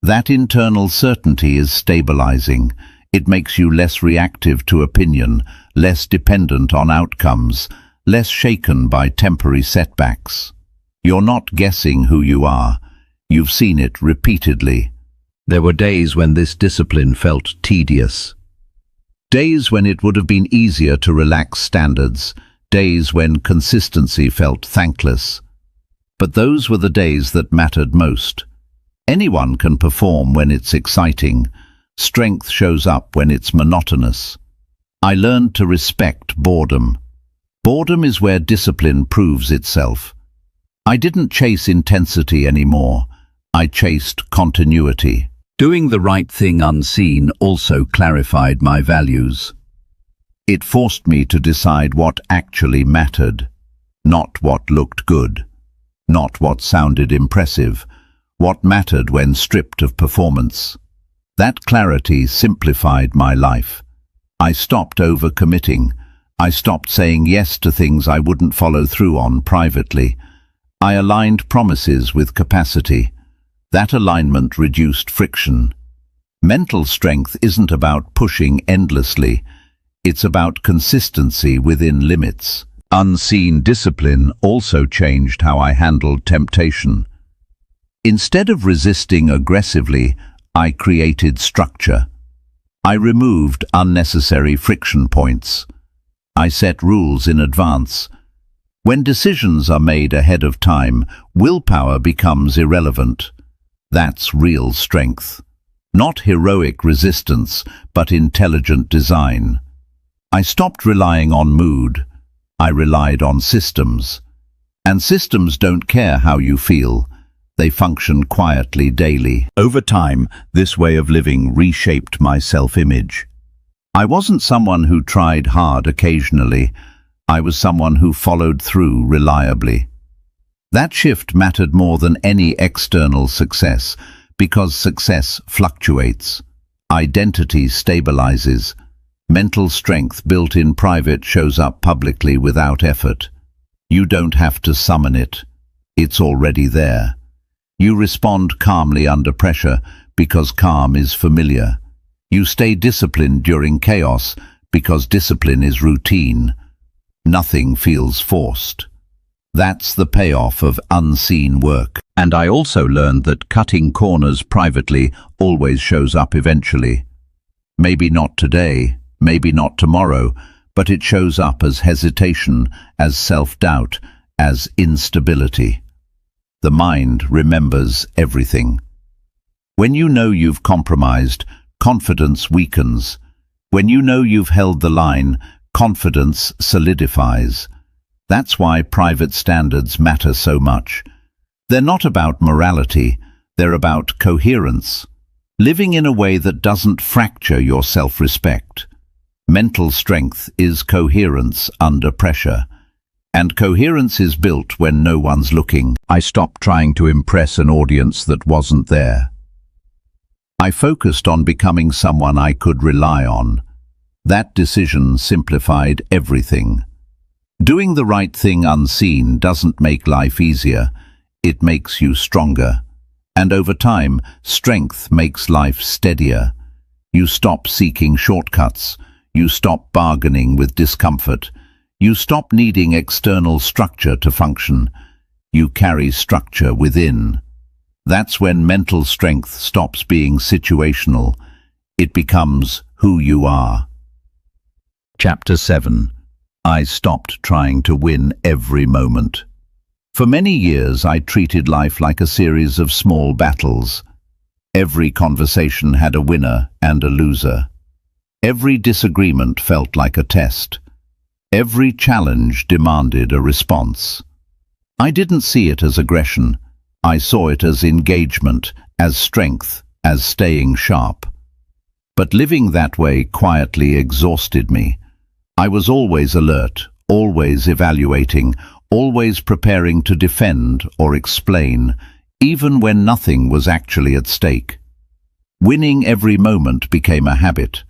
Speaker 1: That internal certainty is stabilizing. It makes you less reactive to opinion, less dependent on outcomes, less shaken by temporary setbacks. You're not guessing who you are. You've seen it repeatedly.
Speaker 2: There were days when this discipline felt tedious.
Speaker 1: Days when it would have been easier to relax standards. Days when consistency felt thankless. But those were the days that mattered most. Anyone can perform when it's exciting. Strength shows up when it's monotonous. I learned to respect boredom. Boredom is where discipline proves itself. I didn't chase intensity anymore. I chased continuity.
Speaker 2: Doing the right thing unseen also clarified my values.
Speaker 1: It forced me to decide what actually mattered, not what looked good, not what sounded impressive, what mattered when stripped of performance. That clarity simplified my life. I stopped overcommitting. I stopped saying yes to things I wouldn't follow through on privately. I aligned promises with capacity. That alignment reduced friction. Mental strength isn't about pushing endlessly. It's about consistency within limits. Unseen discipline also changed how I handled temptation. Instead of resisting aggressively, I created structure. I removed unnecessary friction points. I set rules in advance. When decisions are made ahead of time, willpower becomes irrelevant. That's real strength. Not heroic resistance, but intelligent design. I stopped relying on mood. I relied on systems. And systems don't care how you feel. They function quietly daily. Over time, this way of living reshaped my self-image. I wasn't someone who tried hard occasionally. I was someone who followed through reliably. That shift mattered more than any external success, because success fluctuates. Identity stabilizes. Mental strength built in private shows up publicly without effort. You don't have to summon it. It's already there. You respond calmly under pressure because calm is familiar. You stay disciplined during chaos because discipline is routine. Nothing feels forced. That's the payoff of unseen work. And I also learned that cutting corners privately always shows up eventually. Maybe not today, maybe not tomorrow, but it shows up as hesitation, as self-doubt, as instability. The mind remembers everything. When you know you've compromised, confidence weakens. When you know you've held the line, confidence solidifies. That's why private standards matter so much. They're not about morality, they're about coherence. Living in a way that doesn't fracture your self-respect. Mental strength is coherence under pressure. And coherence is built when no one's looking. I stopped trying to impress an audience that wasn't there. I focused on becoming someone I could rely on. That decision simplified everything. Doing the right thing unseen doesn't make life easier. It makes you stronger. And over time, strength makes life steadier. You stop seeking shortcuts. You stop bargaining with discomfort. You stop needing external structure to function. You carry structure within. That's when mental strength stops being situational. It becomes who you are. Chapter 7. I stopped trying to win every moment. For many years, I treated life like a series of small battles. Every conversation had a winner and a loser. Every disagreement felt like a test. Every challenge demanded a response. I didn't see it as aggression. I saw it as engagement, as strength, as staying sharp. But living that way quietly exhausted me. I was always alert, always evaluating, always preparing to defend or explain, even when nothing was actually at stake. Winning every moment became a habit,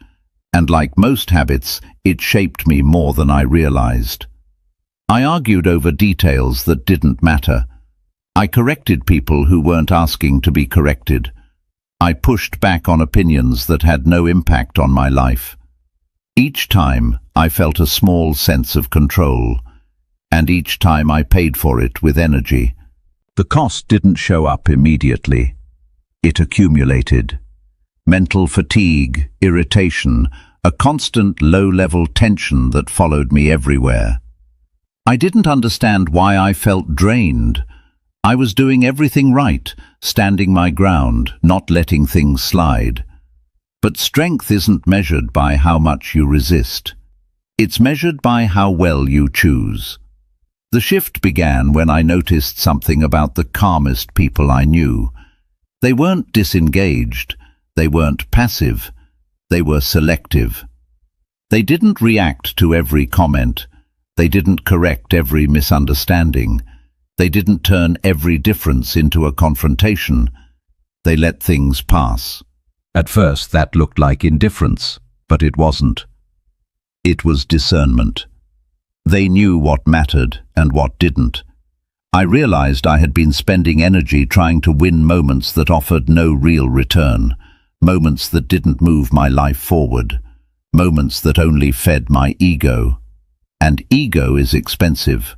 Speaker 1: and like most habits, it shaped me more than I realized. I argued over details that didn't matter. I corrected people who weren't asking to be corrected. I pushed back on opinions that had no impact on my life. Each time, I felt a small sense of control, and each time I paid for it with energy. The cost didn't show up immediately. It accumulated. Mental fatigue, irritation, a constant low-level tension that followed me everywhere. I didn't understand why I felt drained. I was doing everything right, standing my ground, not letting things slide. But strength isn't measured by how much you resist. It's measured by how well you choose. The shift began when I noticed something about the calmest people I knew. They weren't disengaged. They weren't passive. They were selective. They didn't react to every comment. They didn't correct every misunderstanding. They didn't turn every difference into a confrontation. They let things pass. At first that looked like indifference, but it wasn't. It was discernment. They knew what mattered and what didn't. I realized I had been spending energy trying to win moments that offered no real return, moments that didn't move my life forward, moments that only fed my ego. And ego is expensive.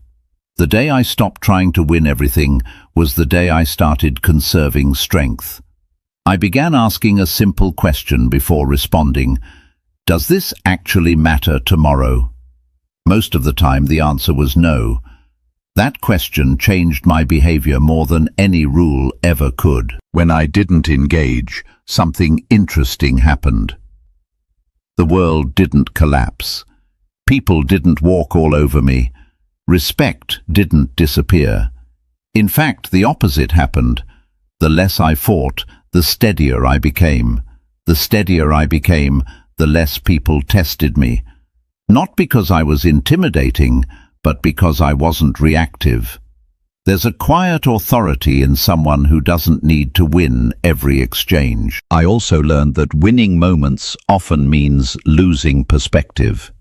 Speaker 1: The day I stopped trying to win everything was the day I started conserving strength. I began asking a simple question before responding. Does this actually matter tomorrow? Most of the time the answer was no. That question changed my behavior more than any rule ever could. When I didn't engage, something interesting happened. The world didn't collapse. People didn't walk all over me. Respect didn't disappear. In fact, the opposite happened. The less I fought, the steadier I became. The steadier I became, the less people tested me. Not because I was intimidating, but because I wasn't reactive. There's a quiet authority in someone who doesn't need to win every exchange. I also learned that winning moments often means losing perspective.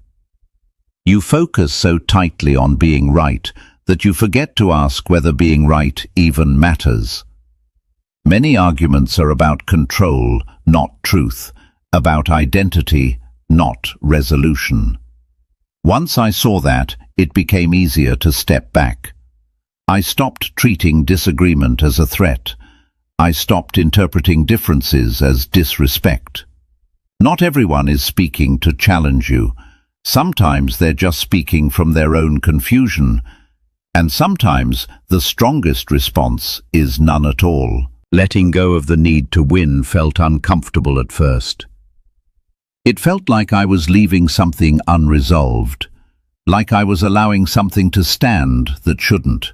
Speaker 1: You focus so tightly on being right that you forget to ask whether being right even matters. Many arguments are about control, not truth, about identity, not resolution. Once I saw that, it became easier to step back. I stopped treating disagreement as a threat. I stopped interpreting differences as disrespect. Not everyone is speaking to challenge you. Sometimes they're just speaking from their own confusion, and sometimes the strongest response is none at all. Letting go of the need to win felt uncomfortable at first. It felt like I was leaving something unresolved, like I was allowing something to stand that shouldn't.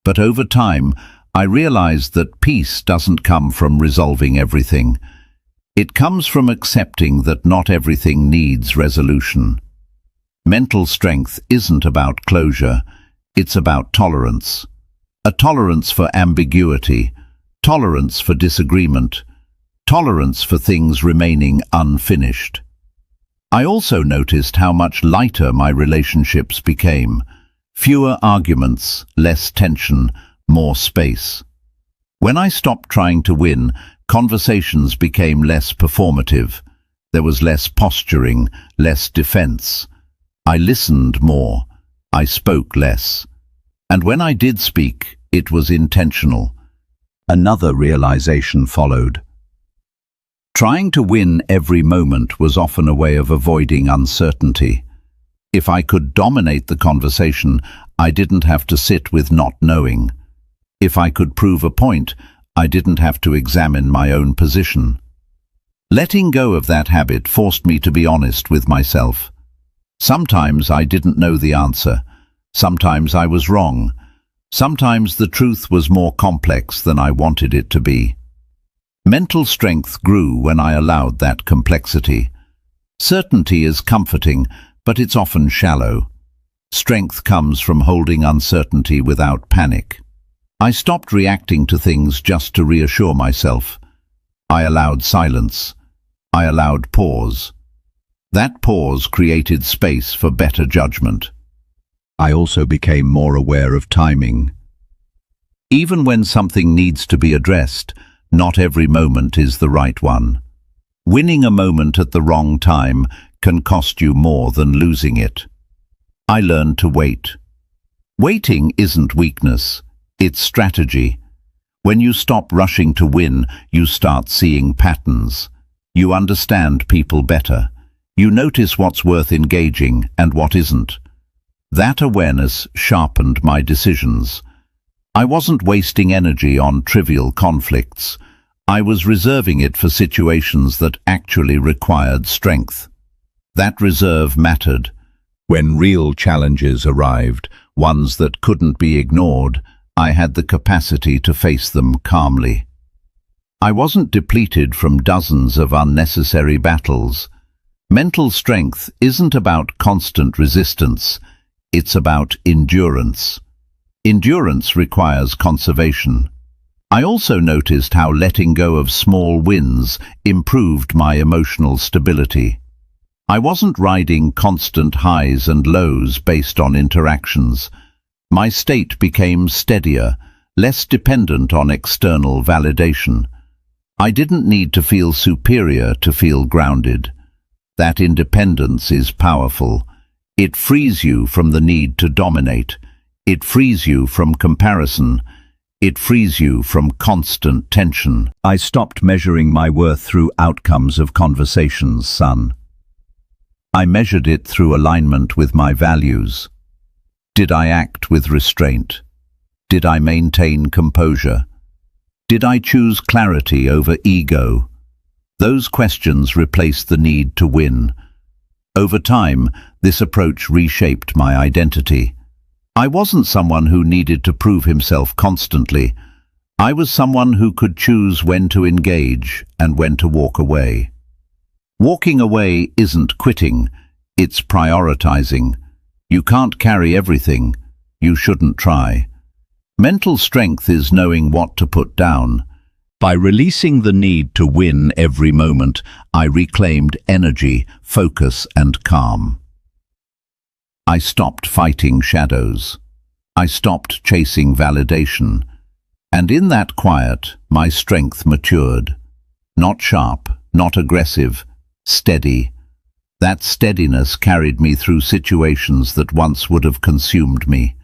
Speaker 1: But over time, I realized that peace doesn't come from resolving everything. It comes from accepting that not everything needs resolution. Mental strength isn't about closure, it's about tolerance. A tolerance for ambiguity, tolerance for disagreement, tolerance for things remaining unfinished. I also noticed how much lighter my relationships became. Fewer arguments, less tension, more space. When I stopped trying to win, conversations became less performative. There was less posturing, less defense. I listened more. I spoke less. And when I did speak, it was intentional. Another realization followed. Trying to win every moment was often a way of avoiding uncertainty. If I could dominate the conversation, I didn't have to sit with not knowing. If I could prove a point, I didn't have to examine my own position. Letting go of that habit forced me to be honest with myself. Sometimes I didn't know the answer. Sometimes I was wrong. Sometimes the truth was more complex than I wanted it to be. Mental strength grew when I allowed that complexity. Certainty is comforting, but it's often shallow. Strength comes from holding uncertainty without panic. I stopped reacting to things just to reassure myself. I allowed silence. I allowed pause. That pause created space for better judgment.
Speaker 2: I also became more aware of timing.
Speaker 1: Even when something needs to be addressed, not every moment is the right one. Winning a moment at the wrong time can cost you more than losing it. I learned to wait. Waiting isn't weakness, it's strategy. When you stop rushing to win, you start seeing patterns. You understand people better. You notice what's worth engaging and what isn't. That awareness sharpened my decisions. I wasn't wasting energy on trivial conflicts. I was reserving it for situations that actually required strength. That reserve mattered.
Speaker 2: When real challenges arrived, ones that couldn't be ignored,
Speaker 1: I had the capacity to face them calmly. I wasn't depleted from dozens of unnecessary battles. Mental strength isn't about constant resistance, it's about endurance. Endurance requires conservation. I also noticed how letting go of small wins improved my emotional stability. I wasn't riding constant highs and lows based on interactions. My state became steadier, less dependent on external validation. I didn't need to feel superior to feel grounded. That independence is powerful. It frees you from the need to dominate. It frees you from comparison. It frees you from constant tension.
Speaker 2: I stopped measuring my worth through outcomes of conversations, son.
Speaker 1: I measured it through alignment with my values. Did I act with restraint? Did I maintain composure? Did I choose clarity over ego? Those questions replaced the need to win. Over time, this approach reshaped my identity. I wasn't someone who needed to prove himself constantly. I was someone who could choose when to engage and when to walk away. Walking away isn't quitting, it's prioritizing. You can't carry everything. You shouldn't try. Mental strength is knowing what to put down.
Speaker 2: By releasing the need to win every moment, I reclaimed energy, focus, and calm.
Speaker 1: I stopped fighting shadows. I stopped chasing validation. And in that quiet, my strength matured. Not sharp, not aggressive, steady. That steadiness carried me through situations that once would have consumed me.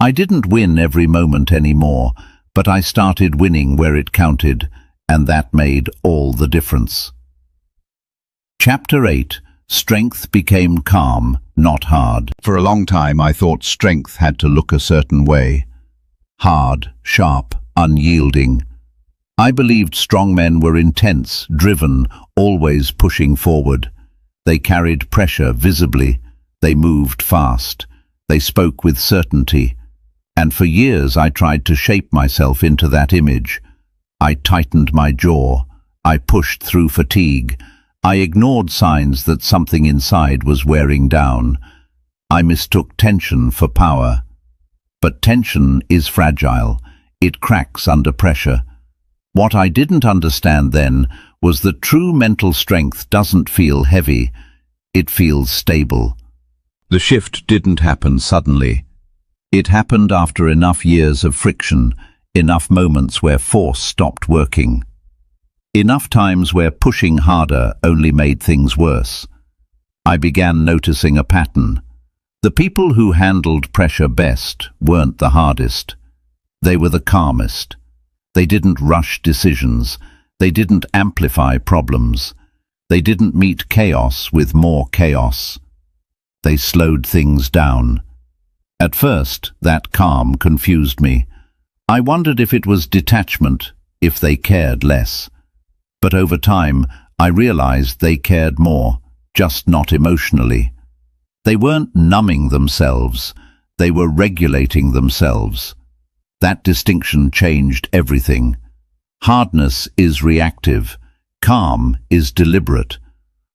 Speaker 1: I didn't win every moment anymore, but I started winning where it counted, and that made all the difference. Chapter 8. Strength became calm, not hard.
Speaker 2: For a long time I thought strength had to look a certain way.
Speaker 1: Hard, sharp, unyielding. I believed strong men were intense, driven, always pushing forward. They carried pressure visibly. They moved fast. They spoke with certainty. And for years I tried to shape myself into that image. I tightened my jaw. I pushed through fatigue. I ignored signs that something inside was wearing down. I mistook tension for power. But tension is fragile. It cracks under pressure. What I didn't understand then was that true mental strength doesn't feel heavy. It feels stable.
Speaker 2: The shift didn't happen suddenly.
Speaker 1: It happened after enough years of friction, enough moments where force stopped working. Enough times where pushing harder only made things worse. I began noticing a pattern. The people who handled pressure best weren't the hardest. They were the calmest. They didn't rush decisions. They didn't amplify problems. They didn't meet chaos with more chaos. They slowed things down. At first, that calm confused me. I wondered if it was detachment, if they cared less. But over time, I realized they cared more, just not emotionally. They weren't numbing themselves, they were regulating themselves. That distinction changed everything. Hardness is reactive. Calm is deliberate.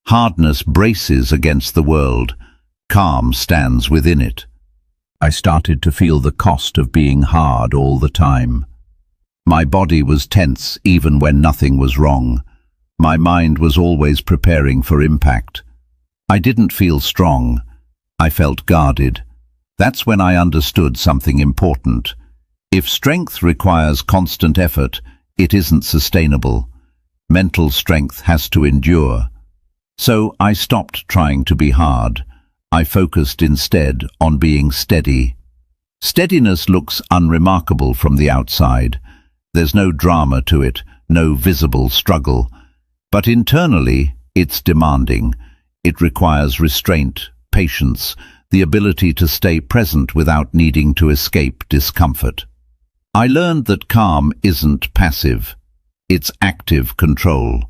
Speaker 1: Hardness braces against the world. Calm stands within it.
Speaker 2: I started to feel the cost of being hard all the time. My body was tense even when nothing was wrong. My mind was always preparing for impact. I didn't feel strong. I felt guarded. That's when I understood something important. If strength requires constant effort, it isn't sustainable. Mental strength has to endure. So I stopped trying to be hard. I focused instead on being steady. Steadiness looks unremarkable from the outside. There's no drama to it, no visible struggle. But internally, it's demanding. It requires restraint, patience, the ability to stay present without needing to escape discomfort. I learned that calm isn't passive. It's active control.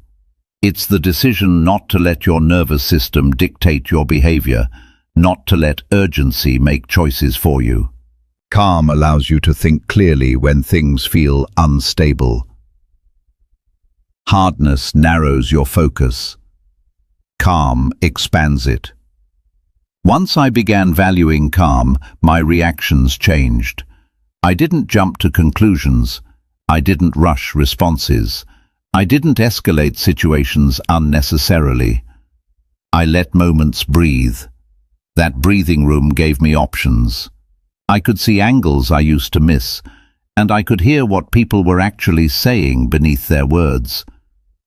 Speaker 2: It's the decision not to let your nervous system dictate your behavior, not to let urgency make choices for you. Calm allows you to think clearly when things feel unstable. Hardness narrows your focus. Calm expands it. Once I began valuing calm, my reactions changed. I didn't jump to conclusions. I didn't rush responses. I didn't escalate situations unnecessarily. I let moments breathe. That breathing room gave me options. I could see angles I used to miss, and I could hear what people were actually saying beneath their words.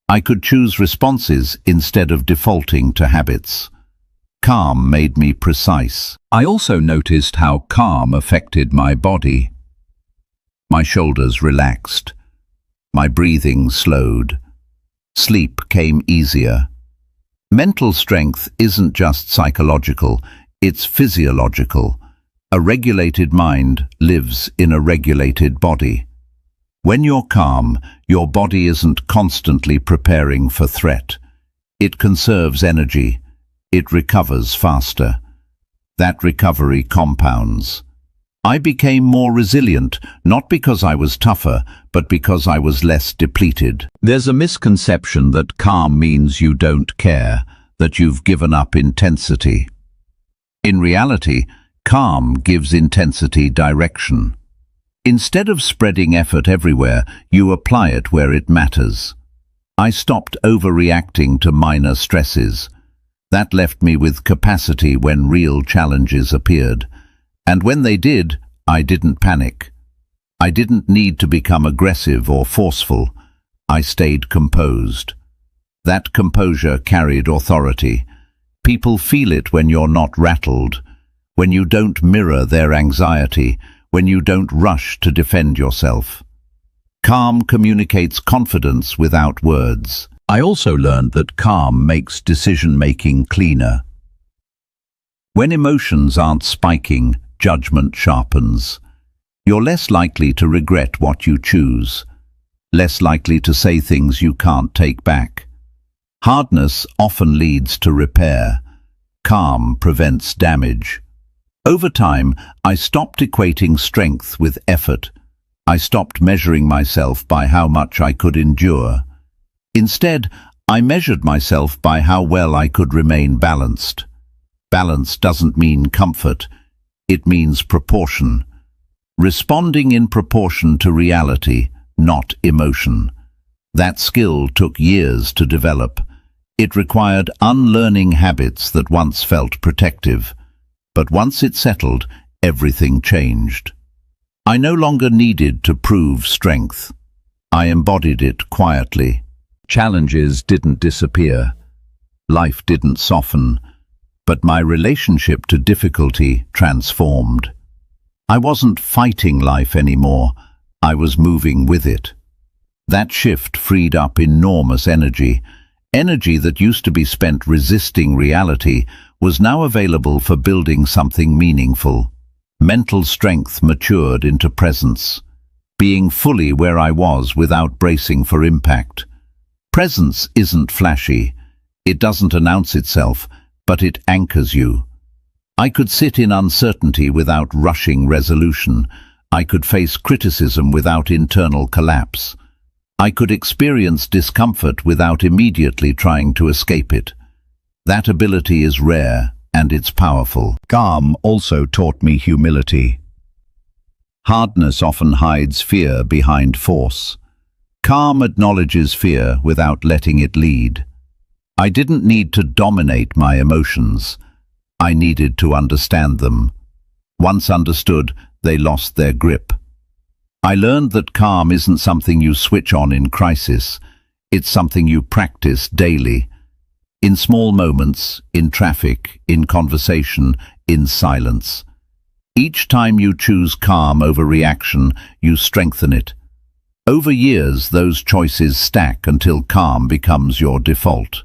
Speaker 2: I could choose responses instead of defaulting to habits. Calm made me precise. I also noticed how calm affected my body. My shoulders relaxed. My breathing slowed. Sleep came easier. Mental strength isn't just psychological, it's physiological. A regulated mind lives in a regulated body. When you're calm, your body isn't constantly preparing for threat. It conserves energy. It recovers faster. That recovery compounds. I became more resilient, not because I was tougher, but because I was less depleted. There's a misconception that calm means you don't care, that you've given up intensity. In reality, calm gives intensity direction. Instead of spreading effort everywhere, you apply it where it matters. I stopped overreacting to minor stresses. That left me with capacity when real challenges appeared. And when they did, I didn't panic. I didn't need to become aggressive or forceful. I stayed composed. That composure carried authority. People feel it when you're not rattled, when you don't mirror their anxiety, when you don't rush to defend yourself. Calm communicates confidence without words. I also learned that calm makes decision-making cleaner. When emotions aren't spiking, judgment sharpens. You're less likely to regret what you choose, less likely to say things you can't take back. Hardness often leads to repair. Calm prevents damage. Over time, I stopped equating strength with effort. I stopped measuring myself by how much I could endure. Instead, I measured myself by how well I could remain balanced. Balance doesn't mean comfort. It means proportion. Responding in proportion to reality, not emotion. That skill took years to develop. It required unlearning habits that once felt protective. But once it settled, everything changed. I no longer needed to prove strength. I embodied it quietly. Challenges didn't disappear. Life didn't soften. But my relationship to difficulty transformed. I wasn't fighting life anymore. I was moving with it. That shift freed up enormous energy. Energy that used to be spent resisting reality was now available for building something meaningful. Mental strength matured into presence, being fully where I was without bracing for impact. Presence isn't flashy. It doesn't announce itself, but it anchors you. I could sit in uncertainty without rushing resolution. I could face criticism without internal collapse. I could experience discomfort without immediately trying to escape it. That ability is rare,
Speaker 1: and it's powerful. Calm also taught me humility. Hardness often hides fear behind force. Calm acknowledges fear without letting it lead. I didn't need to dominate my emotions. I needed to understand them. Once understood, they lost their grip. I learned that calm isn't something you switch on in crisis. It's something you practice daily. In small moments, in traffic, in conversation, in silence. Each time you choose calm over reaction, you strengthen it. Over years, those choices stack until calm becomes your default.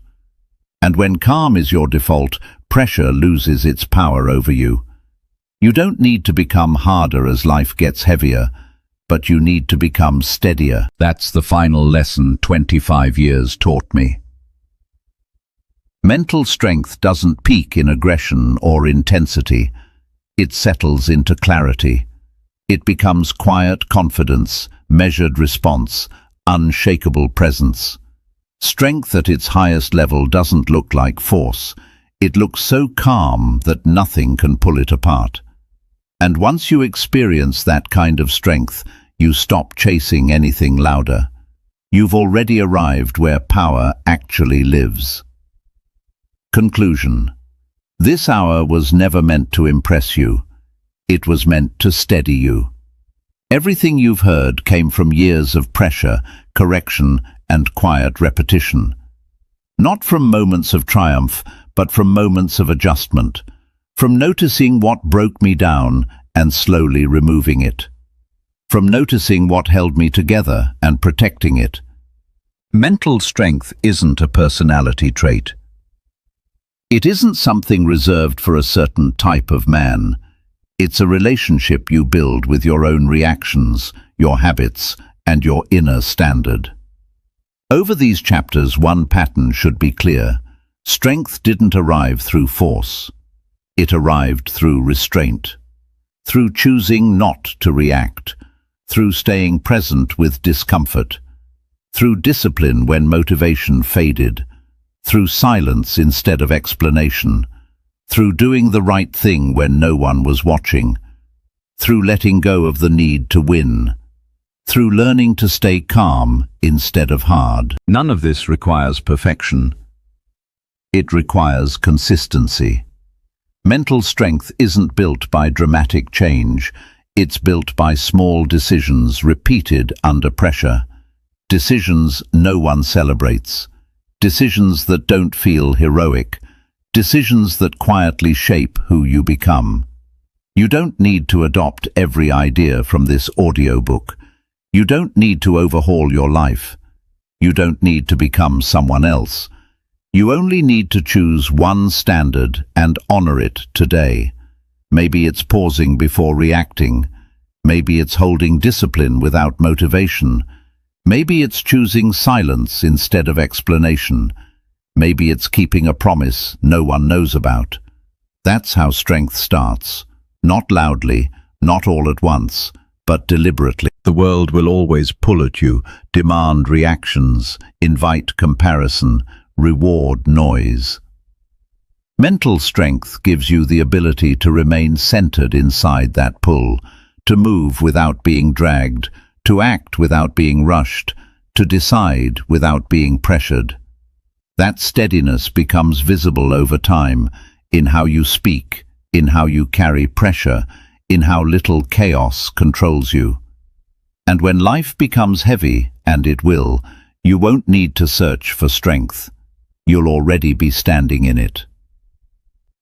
Speaker 1: And when calm is your default, pressure loses its power over you. You don't need to become harder as life gets heavier, but you need to become steadier. That's the final lesson 25 years taught me. Mental strength doesn't peak in aggression or intensity. It settles into clarity. It becomes quiet confidence, measured response, unshakable presence. Strength at its highest level doesn't look like force. It looks so calm that nothing can pull it apart. And once you experience that kind of strength, you stop chasing anything louder. You've already arrived where power actually lives. Conclusion. This hour was never meant to impress you. It was meant to steady you. Everything you've heard came from years of pressure, correction, and quiet repetition. Not from moments of triumph, but from moments of adjustment. From noticing what broke me down and slowly removing it. From noticing what held me together and protecting it. Mental strength isn't a personality trait. It isn't something reserved for a certain type of man. It's a relationship you build with your own reactions, your habits, and your inner standard. Over these chapters, one pattern should be clear. Strength didn't arrive through force. It arrived through restraint. Through choosing not to react. Through staying present with discomfort. Through discipline when motivation faded. Through silence instead of explanation. Through doing the right thing when no one was watching. Through letting go of the need to win. Through learning to stay calm instead of hard. None of this requires perfection. It requires consistency. Mental strength isn't built by dramatic change. It's built by small decisions repeated under pressure. Decisions no one celebrates. Decisions that don't feel heroic. Decisions that quietly shape who you become. You don't need to adopt every idea from this audiobook. You don't need to overhaul your life. You don't need to become someone else. You only need to choose one standard and honor it today. Maybe it's pausing before reacting. Maybe it's holding discipline without motivation. Maybe it's choosing silence instead of explanation. Maybe it's keeping a promise no one knows about. That's how strength starts. Not loudly, not all at once, but deliberately. The world will always pull at you, demand reactions, invite comparison, reward noise. Mental strength gives you the ability to remain centered inside that pull, to move without being dragged, to act without being rushed, to decide without being pressured. That steadiness becomes visible over time, in how you speak, in how you carry pressure, in how little chaos controls you. And when life becomes heavy, and it will, you won't need to search for strength. You'll already be standing in it.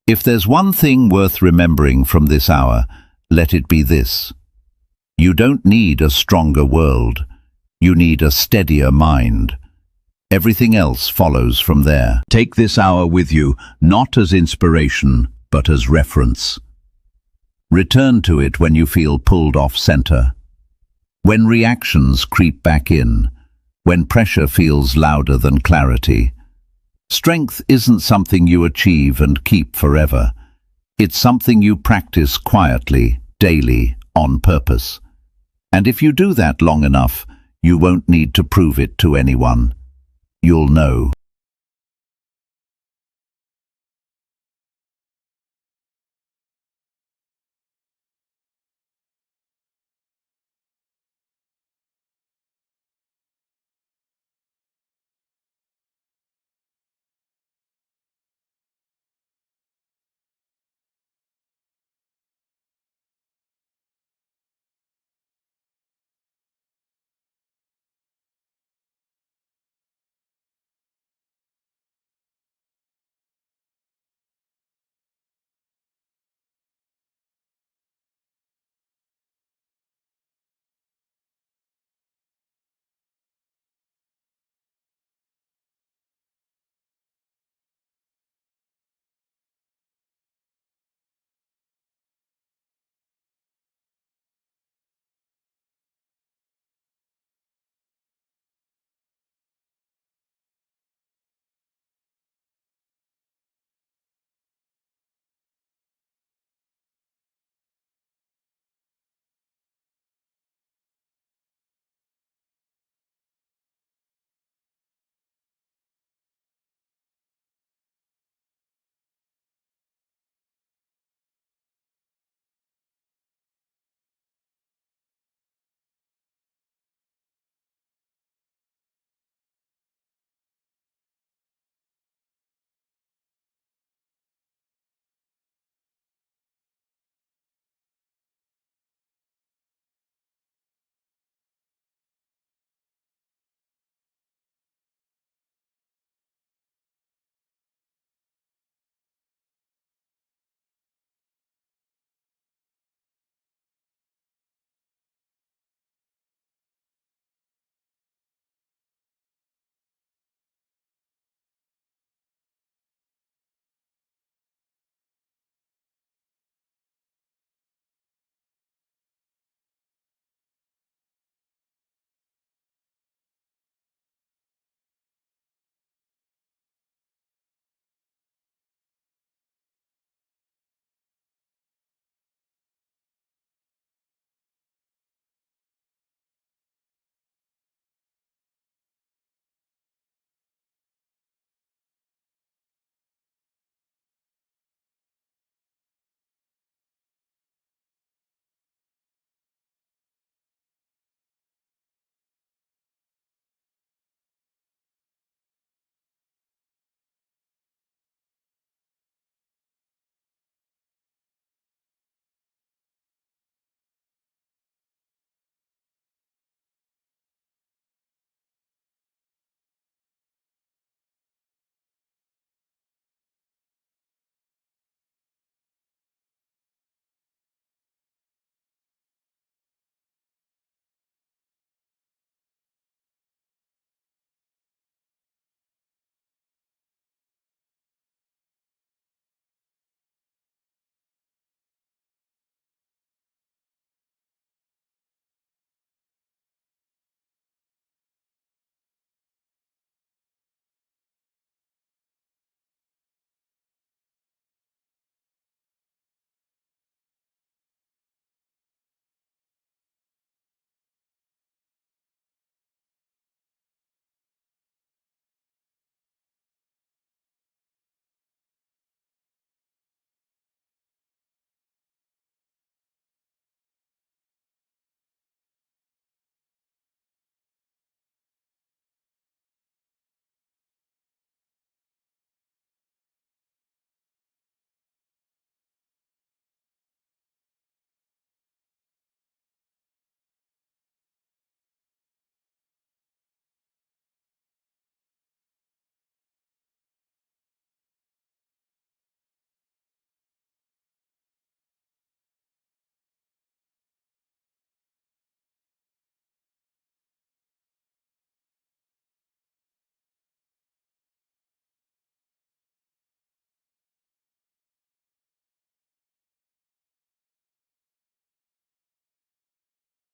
Speaker 1: If there's one thing worth remembering from this hour, let it be this. You don't need a stronger world. You need a steadier mind. Everything else follows from there. Take this hour with you, not as inspiration, but as reference. Return to it when you feel pulled off center. When reactions creep back in. When pressure feels louder than clarity. Strength isn't something you achieve and keep forever. It's something you practice quietly, daily, on purpose. And if you do that long enough, you won't need to prove it to anyone. You'll know.